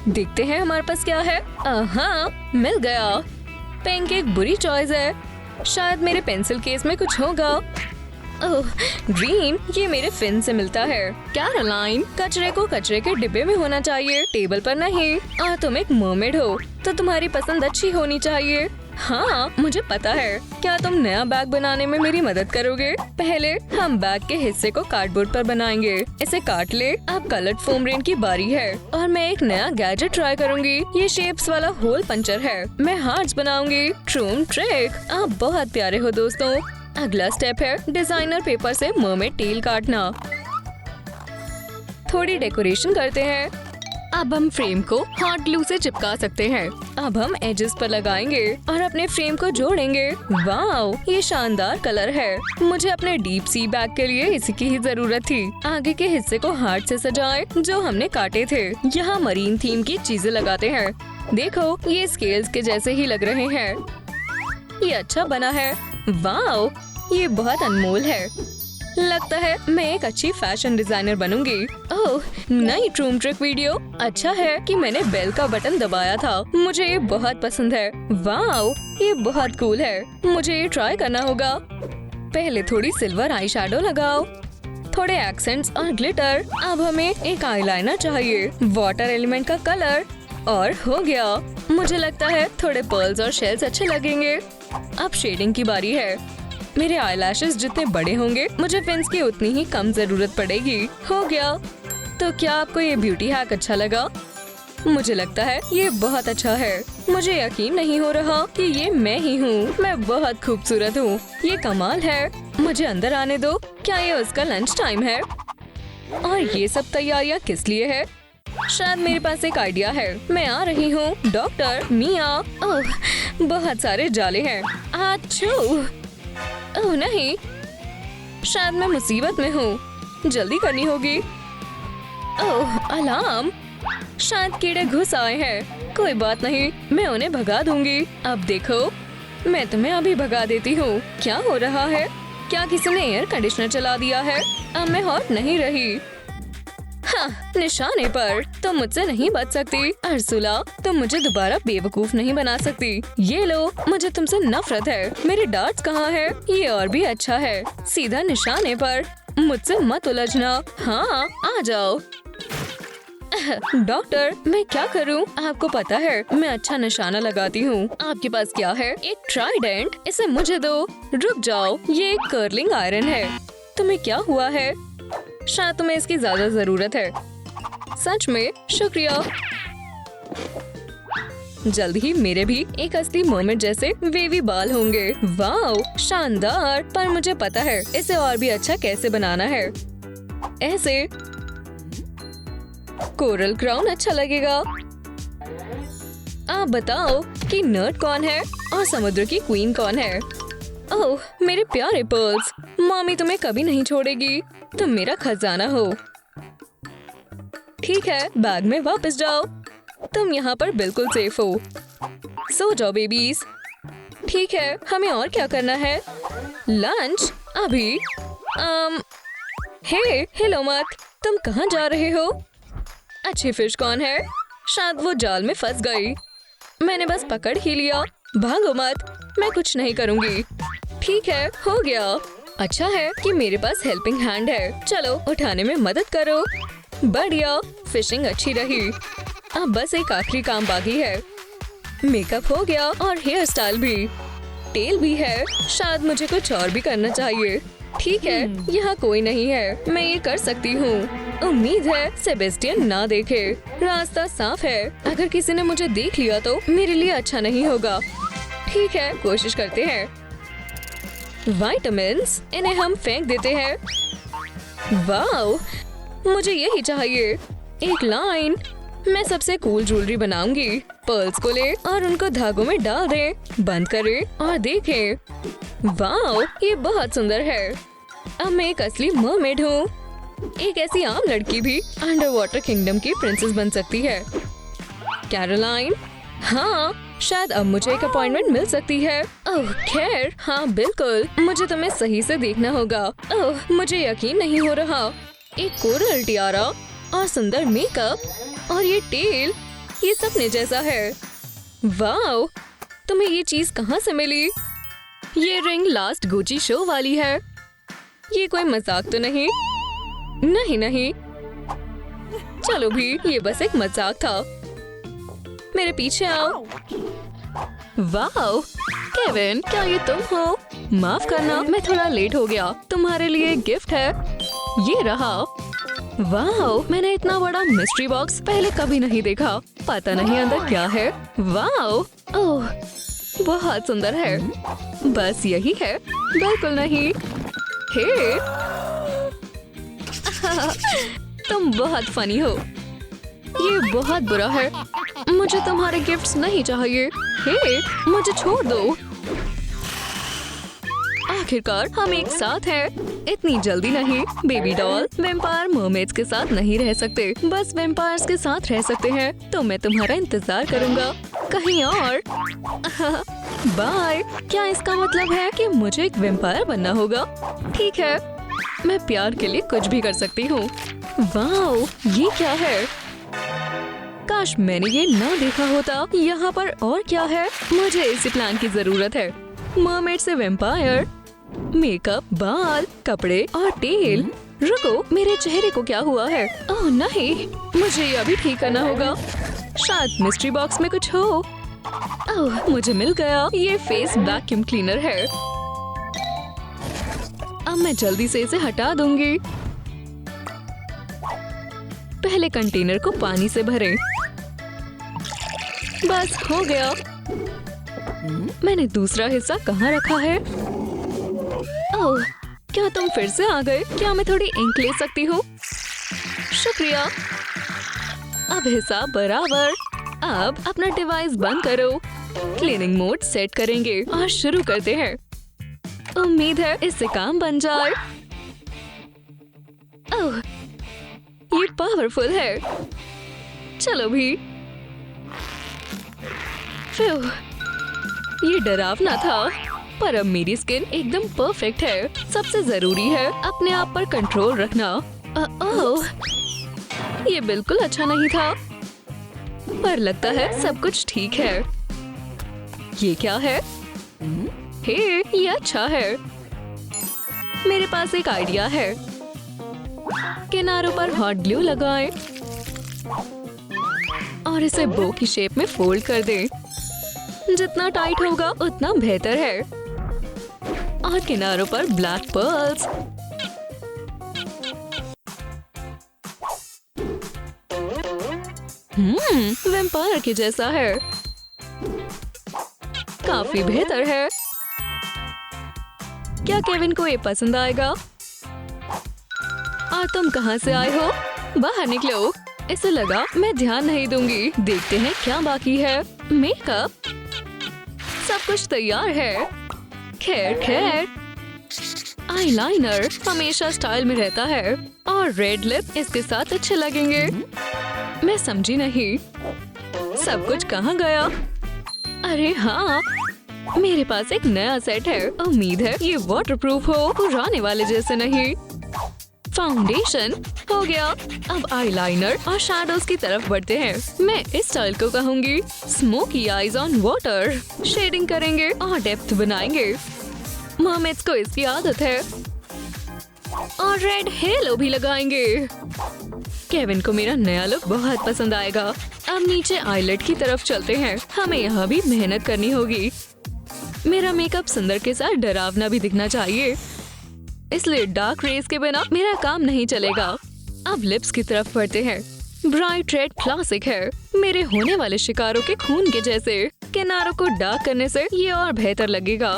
[SPEAKER 1] देखते हैं हमारे पास क्या है। हाँ, मिल गया। पिंक एक बुरी चॉइस है। शायद मेरे पेंसिल केस में कुछ होगा। ओह, ग्रीन, ये मेरे फिन से मिलता है। कैरोलाइन, कचरे को कचरे के डिब्बे में होना चाहिए, टेबल पर नहीं। और तुम एक मर्मेड हो, तो तुम्हारी पसंद अच्छी होनी चाहिए। हाँ, मुझे पता है। क्या तुम नया बैग बनाने में मेरी मदद करोगे? पहले हम बैग के हिस्से को कार्डबोर्ड पर बनाएंगे। इसे काट ले। अब कलर्ड फोम रेन की बारी है और मैं एक नया गैजेट ट्राई करूंगी। ये शेप्स वाला होल पंचर है। मैं हार्ट्स बनाऊंगी। ट्रूम ट्रिक। आप बहुत प्यारे हो दोस्तों। अगला स्टेप है डिजाइनर पेपर से मर्मेड टेल काटना। थोड़ी डेकोरेशन करते हैं। अब हम फ्रेम को हॉट ग्लू से चिपका सकते हैं। अब हम एजेस पर लगाएंगे और अपने फ्रेम को जोड़ेंगे। वाओ, ये शानदार कलर है। मुझे अपने डीप सी बैग के लिए इसी की ही जरूरत थी। आगे के हिस्से को हार्ट से सजाएं, जो हमने काटे थे। यहाँ मरीन थीम की चीजें लगाते हैं। देखो, ये स्केल्स के जैसे ही लग रहे हैं। ये अच्छा बना है। वाओ, ये बहुत अनमोल है। लगता है मैं एक अच्छी फैशन डिजाइनर बनूंगी। ओह, नई ट्रूम ट्रिक वीडियो। अच्छा है कि मैंने बेल का बटन दबाया था। मुझे ये बहुत पसंद है। वाओ, ये बहुत कूल है। मुझे ये ट्राई करना होगा। पहले थोड़ी सिल्वर आई शैडो लगाओ, थोड़े एक्सेंट्स और ग्लिटर। अब हमें एक आईलाइनर चाहिए, वाटर एलिमेंट का कलर, और हो गया। मुझे लगता है थोड़े पर्ल्स और शेल्स अच्छे लगेंगे। अब शेडिंग की बारी है। मेरे आईलैशेस जितने बड़े होंगे, मुझे पिंस की उतनी ही कम जरूरत पड़ेगी। हो गया। तो क्या आपको ये ब्यूटी हैक अच्छा लगा? मुझे लगता है ये बहुत अच्छा है। मुझे यकीन नहीं हो रहा कि ये मैं ही हूँ। मैं बहुत खूबसूरत हूँ। ये कमाल है। मुझे अंदर आने दो। क्या ये उसका लंच टाइम है? और ये सब तैयारियाँ किस लिए है? शायद मेरे पास एक आइडिया है। मैं आ रही हूँ, डॉक्टर मिया। ओह, बहुत सारे जाले हैं। आच्छू! ओह नहीं, शायद मैं मुसीबत में हूँ। जल्दी करनी होगी। ओह, अलार्म! शायद कीड़े घुस आए हैं। कोई बात नहीं, मैं उन्हें भगा दूंगी। अब देखो, मैं तुम्हें अभी भगा देती हूँ। क्या हो रहा है? क्या किसी ने एयर कंडीशनर चला दिया है? अब मैं हॉट नहीं रही। हाँ, निशाने पर। तुम मुझसे नहीं बच सकती। अर्सुला, तुम मुझे दोबारा बेवकूफ नहीं बना सकती। ये लो, मुझे तुमसे नफरत है। मेरे डार्ट्स कहाँ है? ये और भी अच्छा है। सीधा निशाने पर। मुझसे मत उलझना। हाँ, आ जाओ। डॉक्टर, मैं क्या करूं? आपको पता है मैं अच्छा निशाना लगाती हूँ। आपके पास क्या है? एक ट्राइडेंट। इसे मुझे दो। रुक जाओ, ये एक कर्लिंग आयरन है। तुम्हें क्या हुआ है? शायद तुम्हें इसकी ज्यादा जरूरत है। सच में? शुक्रिया। जल्द ही मेरे भी एक असली मर्मेड जैसे वेवी बाल होंगे। वाओ, शानदार। पर मुझे पता है इसे और भी अच्छा कैसे बनाना है। ऐसे कोरल क्राउन अच्छा लगेगा। आप बताओ कि नर्ड कौन है और समुद्र की क्वीन कौन है? ओह, मेरे प्यारे पर्ल्स, मम्मी तुम्हें कभी नहीं छोड़ेगी। तुम मेरा खजाना हो। ठीक है, बैग में वापस जाओ। तुम यहाँ पर बिल्कुल सेफ हो। सो जाओ बेबीज। ठीक है, हमें और क्या करना है? लंच? अभी? हेलो मत। तुम कहाँ जा रहे हो? अच्छी फिश कौन है? शायद वो जाल में फंस गई। मैंने बस पकड़ ही लिया। भागो मत, मैं कुछ नहीं करूँगी। ठीक है, हो गया। अच्छा है कि मेरे पास हेल्पिंग हैंड है। चलो उठाने में मदद करो। बढ़िया, फिशिंग अच्छी रही। अब बस एक आखिरी काम बाकी है। मेकअप हो गया और हेयर स्टाइल भी। टेल भी है। शायद मुझे कुछ और भी करना चाहिए। ठीक है, यहाँ कोई नहीं है। मैं ये कर सकती हूँ। उम्मीद है सेबेस्टियन ना देखे। रास्ता साफ है। अगर किसी ने मुझे देख लिया तो मेरे लिए अच्छा नहीं होगा। ठीक है, कोशिश करते हैं। विटामिन्स, इन्हें हम फेंक देते हैं। वाओ, मुझे यही चाहिए। एक लाइन। मैं सबसे कूल ज्वेलरी बनाऊंगी। पर्ल्स को ले और उनको धागों में डाल दें। बंद करें और देखें। वाओ, ये बहुत सुंदर है। अब मैं एक असली मरमेड हूँ। एक ऐसी आम लड़की भी अंडर वाटर किंगडम की प्रिंसेस बन सकती है। कैरोलाइन, हाँ, शायद अब मुझे एक अपॉइंटमेंट मिल सकती है। ओह खैर, हाँ बिल्कुल। मुझे तुम्हें सही से देखना होगा। ओह, मुझे यकीन नहीं हो रहा। एक कोरल टियारा और सुंदर मेकअप और ये टेल, ये सपने जैसा है। वाओ, तुम्हें ये चीज कहाँ से मिली? ये रिंग लास्ट गुची शो वाली है। ये कोई मजाक तो नहीं? नहीं। चलो भी, ये बस एक मजाक था। मेरे पीछे आओ। वाओ, केविन, क्या ये तुम हो? माफ करना, मैं थोड़ा लेट हो गया। तुम्हारे लिए एक गिफ्ट है। ये रहा। वाओ, मैंने इतना बड़ा मिस्ट्री बॉक्स पहले कभी नहीं देखा। पता नहीं अंदर क्या है। वाओ, ओह, बहुत सुंदर है। बस यही है? बिल्कुल नहीं। हे तुम बहुत फनी हो। ये बहुत बुरा है। मुझे तुम्हारे गिफ्ट्स नहीं चाहिए। हे, मुझे छोड़ दो। आखिरकार हम एक साथ हैं। इतनी जल्दी नहीं। बेबी डॉल, वेम्पायर मरमेड्स के साथ नहीं रह सकते, बस वेम्पायर्स के साथ रह सकते हैं। तो मैं तुम्हारा इंतजार करूंगा कहीं और। बाय। क्या इसका मतलब है कि मुझे एक वेम्पायर बनना होगा? ठीक है, मैं प्यार के लिए कुछ भी कर सकती हूँ। वाओ, ये क्या है? काश मैंने ये ना देखा होता। यहाँ पर और क्या है? मुझे इसी प्लान की जरूरत है। मरमेड से वेम्पायर, मेकअप, बाल, कपड़े और टेल। रुको, मेरे चेहरे को क्या हुआ है? ओह नहीं, मुझे ये अभी ठीक करना होगा। शायद मिस्ट्री बॉक्स में कुछ हो। ओह, मुझे मिल गया। ये फेस वैक्यूम क्लीनर है। अब मैं जल्दी से इसे हटा दूंगी। पहले कंटेनर को पानी से भरें। बस हो गया। मैंने दूसरा हिस्सा कहाँ रखा है? ओह, क्या तुम फिर से आ गए? क्या मैं थोड़ी इंक ले सकती हूँ? शुक्रिया। अब हिसाब बराबर। अब अपना डिवाइस बंद करो। क्लीनिंग मोड सेट करेंगे और शुरू करते हैं। उम्मीद है इससे काम बन जाए। ओह, ये पावरफुल है। चलो भी। फिर ये डरावना था, पर अब मेरी स्किन एकदम परफेक्ट है। सबसे जरूरी है अपने आप पर कंट्रोल रखना। ओह, ये बिल्कुल अच्छा नहीं था, पर लगता है सब कुछ ठीक है। ये क्या है? हे, ये अच्छा है। मेरे पास एक आइडिया है। किनारों पर हॉट ग्लू लगाएं और इसे बो की शेप में फोल्ड कर दें। जितना टाइट होगा उतना बेहतर है। और किनारों पर ब्लैक पर्ल्स। वैम्पायर के जैसा है। काफी बेहतर है। क्या केविन को ये पसंद आएगा? और तुम कहाँ से आए हो? बाहर निकलो। इसे लगा मैं ध्यान नहीं दूंगी। देखते हैं क्या बाकी है। मेकअप, सब कुछ तैयार है। खैर खैर, आईलाइनर हमेशा स्टाइल में रहता है और रेड लिप इसके साथ अच्छे लगेंगे। मैं समझी नहीं, सब कुछ कहाँ गया? अरे हाँ, मेरे पास एक नया सेट है। उम्मीद है ये वाटरप्रूफ हो, पुराने वाले जैसे नहीं। फाउंडेशन हो गया। अब आईलाइनर और शैडोज की तरफ बढ़ते हैं। मैं इस स्टाइल को कहूंगी smoky eyes on water. Shading करेंगे और डेप्थ बनाएंगे। मरमेड्स को इसकी आदत है। और रेड हेलो भी लगाएंगे। केविन को मेरा नया लुक बहुत पसंद आएगा। अब नीचे आईलेट की तरफ चलते हैं। हमें यहाँ भी मेहनत करनी होगी। मेरा मेकअप सुंदर के साथ डरावना भी दिखना चाहिए, इसलिए डार्क रेस के बिना मेरा काम नहीं चलेगा। अब लिप्स की तरफ बढ़ते हैं। ब्राइट रेड क्लासिक है, मेरे होने वाले शिकारों के खून के जैसे। किनारों को डार्क करने से ये और बेहतर लगेगा।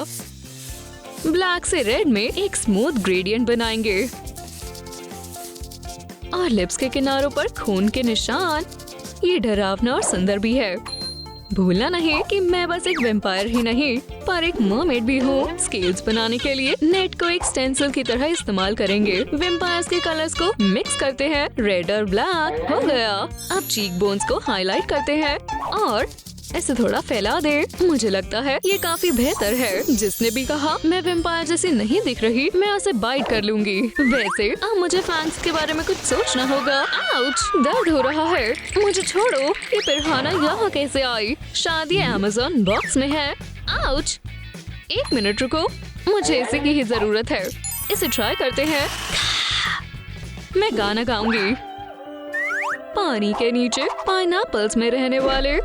[SPEAKER 1] ब्लैक से रेड में एक स्मूथ ग्रेडियंट बनाएंगे और लिप्स के किनारों पर खून के निशान। ये डरावना और सुंदर भी है। भूलना नहीं कि मैं बस एक वेम्पायर ही नहीं, पर एक मरमेड भी हूँ। स्केल्स बनाने के लिए नेट को एक स्टेंसिल की तरह इस्तेमाल करेंगे। वेम्पायर्स के कलर्स को मिक्स करते हैं। रेड और ब्लैक हो गया। अब चीक बोन्स को हाईलाइट करते हैं और इसे थोड़ा फैला दे। मुझे लगता है ये काफी बेहतर है। जिसने भी कहा मैं वेम्पायर जैसी नहीं दिख रही, मैं उसे बाइट कर लूंगी। वैसे अब मुझे फैंस के बारे में कुछ सोचना होगा। आउच, दर्द हो रहा है। मुझे छोड़ो। ये पिरहाना यहाँ कैसे आई? शायद ये अमेज़न बॉक्स में है। आउच, एक मिनट रुको, मुझे इसी की ही जरूरत है। इसे ट्राई करते हैं। मैं गाना गाऊंगी। पानी के नीचे पाइनएप्पल्स में रहने वाले।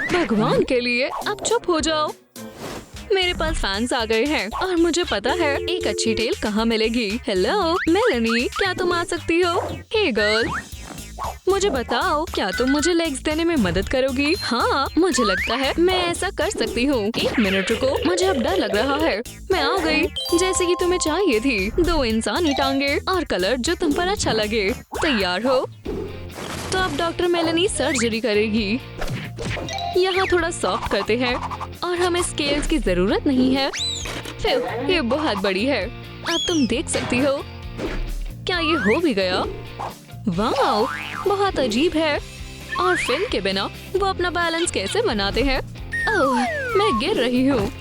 [SPEAKER 1] भगवान के लिए अब चुप हो जाओ। मेरे पास फैंस आ गए हैं और मुझे पता है एक अच्छी टेल कहाँ मिलेगी। हेलो मेलेनी, क्या तुम आ सकती हो? हे गर्ल, मुझे बताओ, क्या तुम मुझे लेग्स देने में मदद करोगी? हाँ, मुझे लगता है मैं ऐसा कर सकती हूँ। एक मिनट रुको, मुझे अब डर लग रहा है। मैं आ गई, जैसे कि तुम्हें चाहिए थी। 2 इंसानी टांगे और कलर जो तुम पर अच्छा लगे। तैयार हो? तो अब डॉक्टर मेलेनी सर्जरी करेगी। यहाँ थोड़ा सॉफ्ट करते हैं और हमें स्केल्स की जरूरत नहीं है। फिर ये बहुत बड़ी है, अब तुम देख सकती हो। क्या ये हो भी गया? वाह, बहुत अजीब है। और फिल्म के बिना वो अपना बैलेंस कैसे बनाते हैं? ओह, मैं गिर रही हूँ।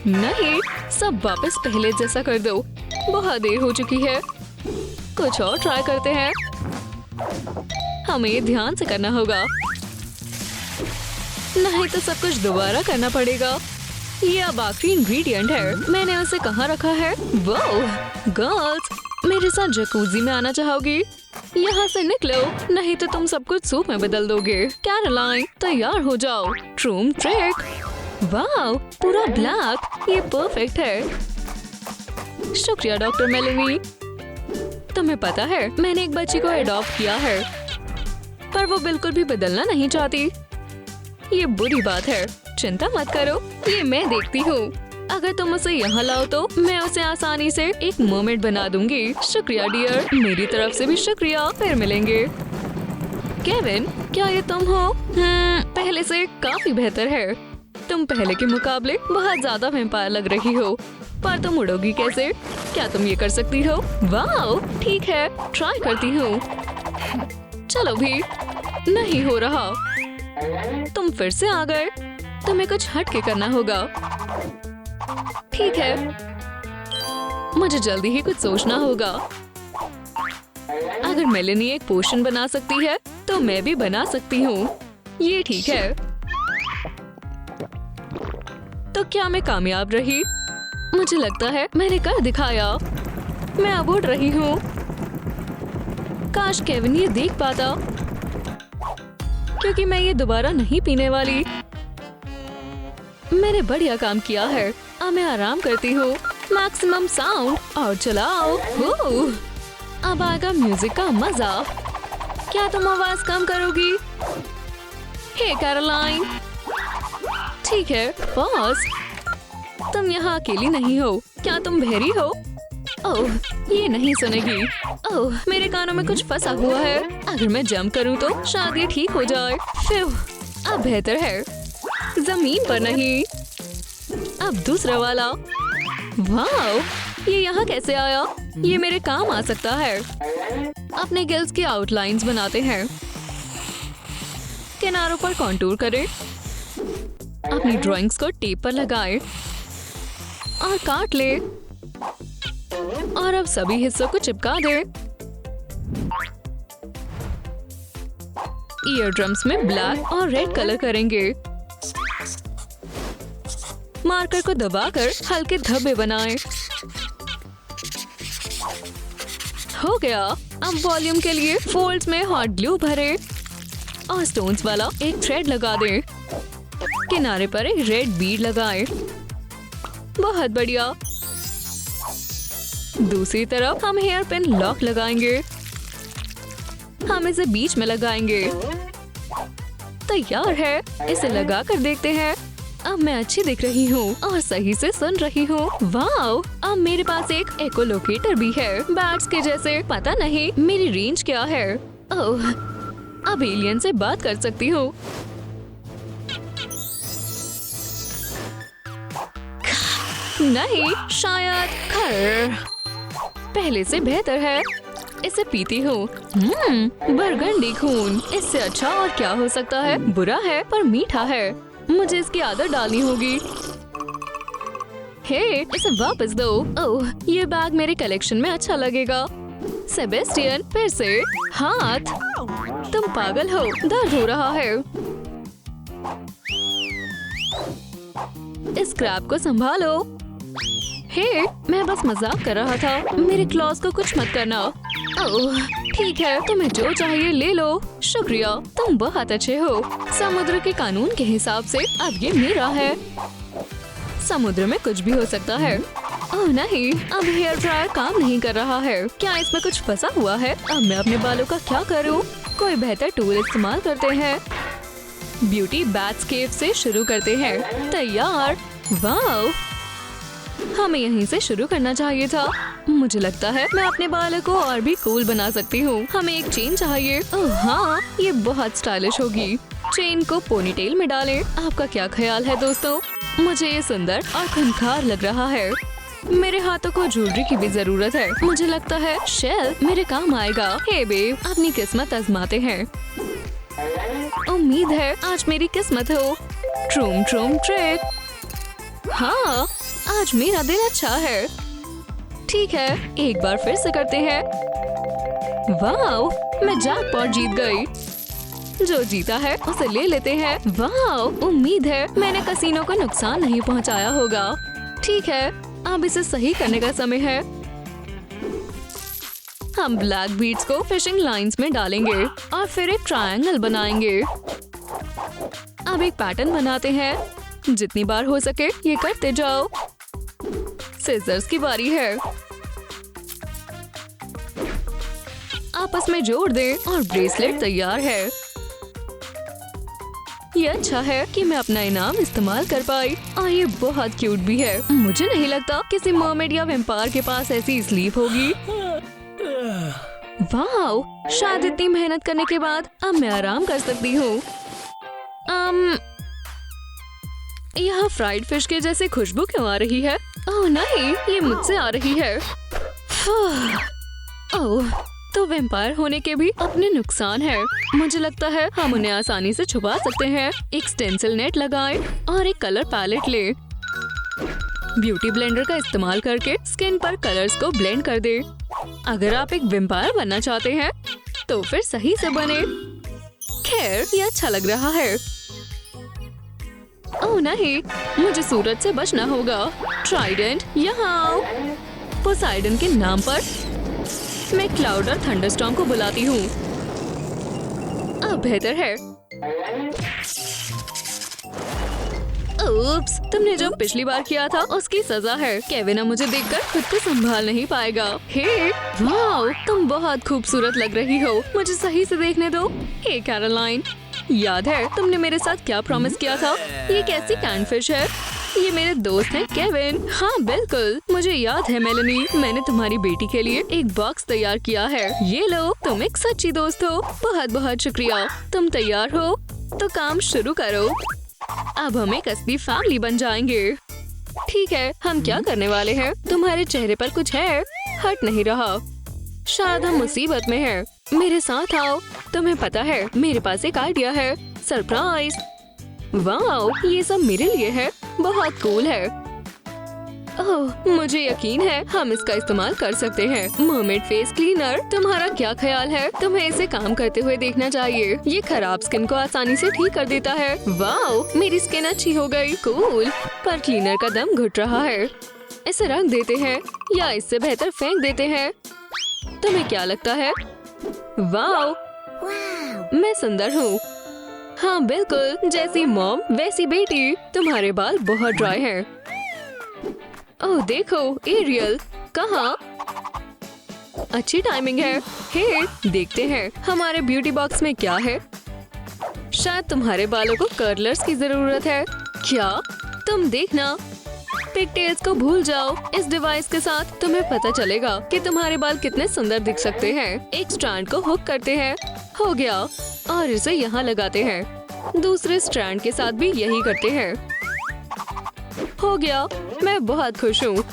[SPEAKER 1] नहीं, सब वापस पहले जैसा कर दो। बहुत देर हो चुकी है। कुछ और ट्राई करते हैं। हमें ध्यान से करना होगा, नहीं तो सब कुछ दोबारा करना पड़ेगा। ये अब आखिरी इंग्रेडिएंट है। मैंने उसे कहाँ रखा है? वाह, गर्ल्स, मेरे साथ जकूजी में आना चाहोगी? यहाँ से निकलो, नहीं तो तुम सब कुछ सूप में बदल दोगे। कैरोलाइन, तैयार हो जाओ। ट्रूम ट्रिक। वाह, पूरा ब्लैक, ये परफेक्ट है। शुक्रिया डॉक्टर मेलेनी। तुम्हें पता है, मैंने एक बच्ची को अडॉप्ट किया है, पर वो बिल्कुल भी बदलना नहीं चाहती। ये बुरी बात है। चिंता मत करो, ये मैं देखती हूँ। अगर तुम उसे यहाँ लाओ तो मैं उसे आसानी से एक मर्मेड बना दूंगी। शुक्रिया डियर, मेरी तरफ से भी शुक्रिया। फिर मिलेंगे। केविन, क्या ये तुम हो? पहले से काफी बेहतर है। तुम पहले के मुकाबले बहुत ज्यादा वैम्पायर लग रही हो। पर तुम उड़ोगी कैसे? क्या तुम ये कर सकती हो? वाह, ठीक है, ट्राई करती हूँ। चलो भी, नहीं हो रहा। तुम फिर से आ गए। तुम्हें कुछ हट के करना होगा। ठीक है, मुझे जल्दी ही कुछ सोचना होगा। अगर मेलेनी एक पोशन बना सकती है तो मैं भी बना सकती हूँ। ये ठीक है। तो क्या मैं कामयाब रही? मुझे लगता है मैंने कर दिखाया। मैं अब उड़ रही हूँ। काश केविन ये देख पाता, क्योंकि मैं ये दोबारा नहीं पीने वाली। मैंने बढ़िया काम किया है। अब मैं आराम करती हूँ। मैक्सिमम साउंड और चलाओ। अब आएगा म्यूजिक का मजा। क्या तुम आवाज कम करोगी? हे कैरोलाइन। ठीक है बॉस, तुम यहाँ अकेली नहीं हो। क्या तुम बहरी हो? ओह, ये नहीं सुनेगी। ओह, मेरे कानों में कुछ फंसा हुआ है। अगर मैं जंप करूँ तो शायद ये ठीक हो जाए। फिर अब बेहतर है, जमीन पर नहीं। अब दूसरा वाला। वाह, ये यहाँ कैसे आया? ये मेरे काम आ सकता है। अपने गिल्स की आउटलाइंस बनाते हैं। किनारों पर कॉन्टूर करें। अपनी ड्राइंग्स को टेप पर लगाएं और काट ले। और अब सभी हिस्सों को चिपका दे। ईयर ड्रम्स में ब्लैक और रेड कलर करेंगे। मार्कर को दबाकर हल्के धब्बे बनाएं। हो गया। अब वॉल्यूम के लिए फोल्ड्स में हॉट ग्लू भरे और स्टोन्स वाला एक थ्रेड लगा दें। किनारे पर एक रेड बीड लगाएं। बहुत बढ़िया। दूसरी तरफ हम हेयर पिन लॉक लगाएंगे। हम इसे बीच में लगाएंगे। तैयार है, इसे लगा कर देखते हैं। अब मैं अच्छी दिख रही हूँ और सही से सुन रही हूँ। वाओ, अब मेरे पास एक एकोलोकेटर भी है, बैट्स के जैसे। पता नहीं मेरी रेंज क्या है। ओह, अब एलियन से बात कर सकती हूँ। नहीं, शायद खर पहले से बेहतर है। इसे पीती हूँ। बरगंडी खून, इससे अच्छा और क्या हो सकता है? बुरा है पर मीठा है। मुझे इसकी आदत डालनी होगी। हे, इसे वापस दो। ओह, ये बैग मेरे कलेक्शन में अच्छा लगेगा। सेबेस्टियन, फिर से हाथ। तुम पागल हो, दर्द हो रहा है। इस क्रैब को संभालो। हे, मैं बस मजाक कर रहा था। मेरे क्लॉज को कुछ मत करना। ओह, ठीक है, तुम्हें जो चाहिए ले लो। शुक्रिया, तुम बहुत अच्छे हो। समुद्र के कानून के हिसाब से अब ये मेरा है। समुद्र में कुछ भी हो सकता है। ओह नहीं, अब हेयर ड्रायर काम नहीं कर रहा है। क्या इसमें कुछ फंसा हुआ है? अब मैं अपने बालों का क्या करूं? कोई बेहतर टूल इस्तेमाल करते हैं। ब्यूटी बैट्सकेप से शुरू करते हैं। तैयार। वाह, हमें यहीं से शुरू करना चाहिए था। मुझे लगता है मैं अपने बालों को और भी कूल बना सकती हूँ। हमें एक चेन चाहिए। ओह हाँ, ये बहुत स्टाइलिश होगी। चेन को पोनीटेल में डालें। आपका क्या ख्याल है दोस्तों? मुझे ये सुंदर और खूंखार लग रहा है। मेरे हाथों को ज्वेलरी की भी जरूरत है। मुझे लगता है शेल मेरे काम आएगा। हे बेब, अपनी किस्मत आजमाते हैं। उम्मीद है आज मेरी किस्मत हो। ट्रूम ट्रूम ट्रेक। हाँ, आज मेरा दिन अच्छा है। ठीक है, एक बार फिर से करते हैं। वाओ, मैं जैकपॉट जीत गई। जो जीता है उसे ले लेते हैं। वाओ, उम्मीद है मैंने कसीनो को नुकसान नहीं पहुंचाया होगा। ठीक है, अब इसे सही करने का समय है। हम ब्लैक बीड्स को फिशिंग लाइंस में डालेंगे और फिर एक ट्रायंगल बनाएंगे। अब एक पैटर्न बनाते हैं। जितनी बार हो सके ये करते जाओ। सीजर्स की बारी है। आपस में जोड़ दें और ब्रेसलेट तैयार है। ये अच्छा है कि मैं अपना इनाम इस्तेमाल कर पाई और ये बहुत क्यूट भी है। मुझे नहीं लगता किसी मर्मेड या वेम्पायर के पास ऐसी स्लीप होगी। वाओ, शायद इतनी मेहनत करने के बाद अब मैं आराम कर सकती हूँ। यहाँ फ्राइड फिश के जैसे खुशबू क्यों आ रही है? ओह नहीं, ये मुझसे आ रही है। ओह, तो वेम्पायर होने के भी अपने नुकसान है। मुझे लगता है हम उन्हें आसानी से छुपा सकते हैं। एक स्टेंसिल नेट लगाएं और एक कलर पैलेट ले। ब्यूटी ब्लेंडर का इस्तेमाल करके स्किन पर कलर्स को ब्लेंड कर दे। अगर आप एक वेम्पायर बनना चाहते हैं तो फिर सही से बने। खैर, ये अच्छा लग रहा है। ओह नहीं, मुझे सूरज से बचना होगा। ट्राइडेंट यहाँ आओ। पोसाइडन के नाम पर मैं क्लाउड और थंडरस्टॉर्म को बुलाती हूँ। अब बेहतर है। उप्स, तुमने जो पिछली बार किया था उसकी सजा है। केविन अब मुझे देखकर खुद को संभाल नहीं पाएगा। हे, वाओ, तुम बहुत खूबसूरत लग रही हो। मुझे सही से देखने दो। हे कैरोलाइन, याद है तुमने मेरे साथ क्या प्रॉमिस किया था? ये कैसी कैनफिश है? ये मेरे दोस्त हैं केविन। हाँ बिल्कुल, मुझे याद है मेलेनी, मैंने तुम्हारी बेटी के लिए एक बॉक्स तैयार किया है। ये लो, तुम एक सच्ची दोस्त हो। बहुत बहुत शुक्रिया। तुम तैयार हो तो काम शुरू करो। अब हम एक असली फैमिली बन जाएंगे। ठीक है, हम क्या करने वाले हैं? तुम्हारे चेहरे पर कुछ है, हट नहीं रहा। शायद हम मुसीबत में हैं। मेरे साथ आओ। तुम्हें पता है मेरे पास एक आइडिया है। सरप्राइज। वाओ, ये सब मेरे लिए है। बहुत कूल है। ओह, मुझे यकीन है हम इसका इस्तेमाल कर सकते हैं। मर्मेड फेस क्लीनर, तुम्हारा क्या ख्याल है? तुम्हें इसे काम करते हुए देखना चाहिए। ये खराब स्किन को आसानी से ठीक कर देता है। वाओ, मेरी स्किन अच्छी हो गई। कूल, पर क्लीनर का दम घुट रहा है। इसे रंग देते हैं या इससे बेहतर फेंक देते हैं। तुम्हें क्या लगता है? वाओ, मैं सुंदर हूँ। हाँ बिल्कुल, जैसी मॉम वैसी बेटी। तुम्हारे बाल बहुत ड्राई हैं। ओह देखो, एरियल कहाँ? अच्छी टाइमिंग है। हे, देखते हैं हमारे ब्यूटी बॉक्स में क्या है। शायद तुम्हारे बालों को कर्लर्स की जरूरत है। क्या? तुम देखना। पिगटेल्स को भूल जाओ। इस डिवाइस के साथ तुम्हें पता चलेगा कि तुम्हारे बाल कितने सुंदर दिख सकते हैं। एक स्ट्रैंड को हुक करते हैं। हो गया, और इसे यहाँ लगाते हैं। दूसरे स्ट्रैंड के साथ भी यही करते हैं। हो गया, मैं बहुत खुश हूँ।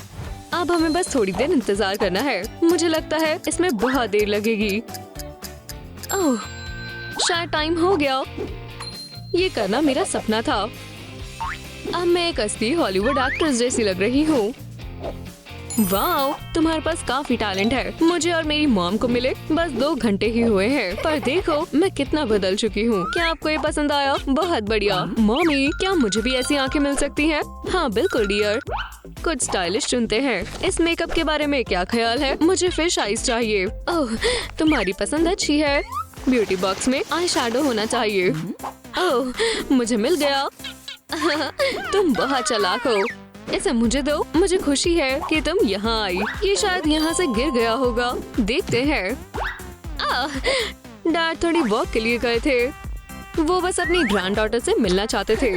[SPEAKER 1] अब हमें बस थोड़ी देर इंतजार करना है। मुझे लगता है इसमें बहुत देर लगेगी। ओह, शायद टाइम हो गया। ये करना मेरा सपना था। अब मैं एक असली हॉलीवुड एक्ट्रेस जैसी लग रही हूँ। वाओ, तुम्हारे पास काफी टैलेंट है। मुझे और मेरी मॉम को मिले बस 2 घंटे ही हुए हैं, पर देखो मैं कितना बदल चुकी हूँ। क्या आपको ये पसंद आया? बहुत बढ़िया। मॉमी, क्या मुझे भी ऐसी आंखें मिल सकती हैं? हाँ बिल्कुल डियर। कुछ स्टाइलिश चुनते हैं। इस मेकअप के बारे में क्या ख्याल है? मुझे फिश आईज चाहिए। ओह, तुम्हारी पसंद अच्छी है। ब्यूटी बॉक्स में आई शैडो होना चाहिए। ओह, मुझे मिल गया। तुम बहुत चालाक हो। इसे मुझे दो। मुझे खुशी है कि तुम यहाँ आई। ये शायद यहाँ से गिर गया होगा। देखते हैं। डैड थोड़ी वॉक के लिए गए थे। वो बस अपनी ग्रैंड डॉटर से मिलना चाहते थे।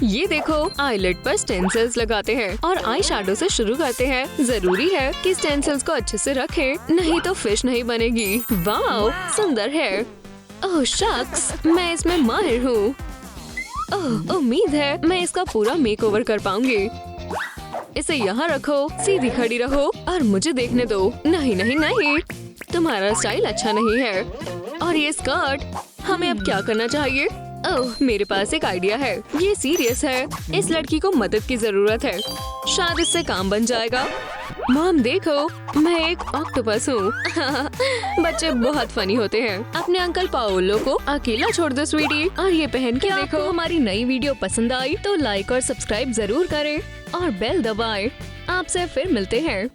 [SPEAKER 1] ये देखो, आईलेट पर स्टेंसिल्स लगाते हैं और आई शैडो से शुरू करते हैं। जरूरी है कि स्टेंसिल्स को अच्छे से रखें, नहीं तो फिश नहीं बनेगी। वाओ, सुंदर है। ओह शक्स, मैं इसमें माहिर हूँ। ओह, उम्मीद है मैं इसका पूरा मेकओवर कर पाऊंगी। इसे यहाँ रखो, सीधी खड़ी रहो और मुझे देखने दो। नहीं नहीं नहीं, तुम्हारा स्टाइल अच्छा नहीं है। और ये स्कर्ट, हमें अब क्या करना चाहिए? ओह, मेरे पास एक आइडिया है। ये सीरियस है। इस लड़की को मदद की जरूरत है। शायद इससे काम बन जाएगा। मॉम देखो, मैं एक ऑक्टोपस हूँ। बच्चे बहुत फनी होते हैं। अपने अंकल पाओलो को अकेला छोड़ दो स्वीटी। और ये पहन के देखो। आपको हमारी नई वीडियो पसंद आई तो लाइक और सब्सक्राइब जरूर करें और बेल दबाएं। आपसे फिर मिलते हैं।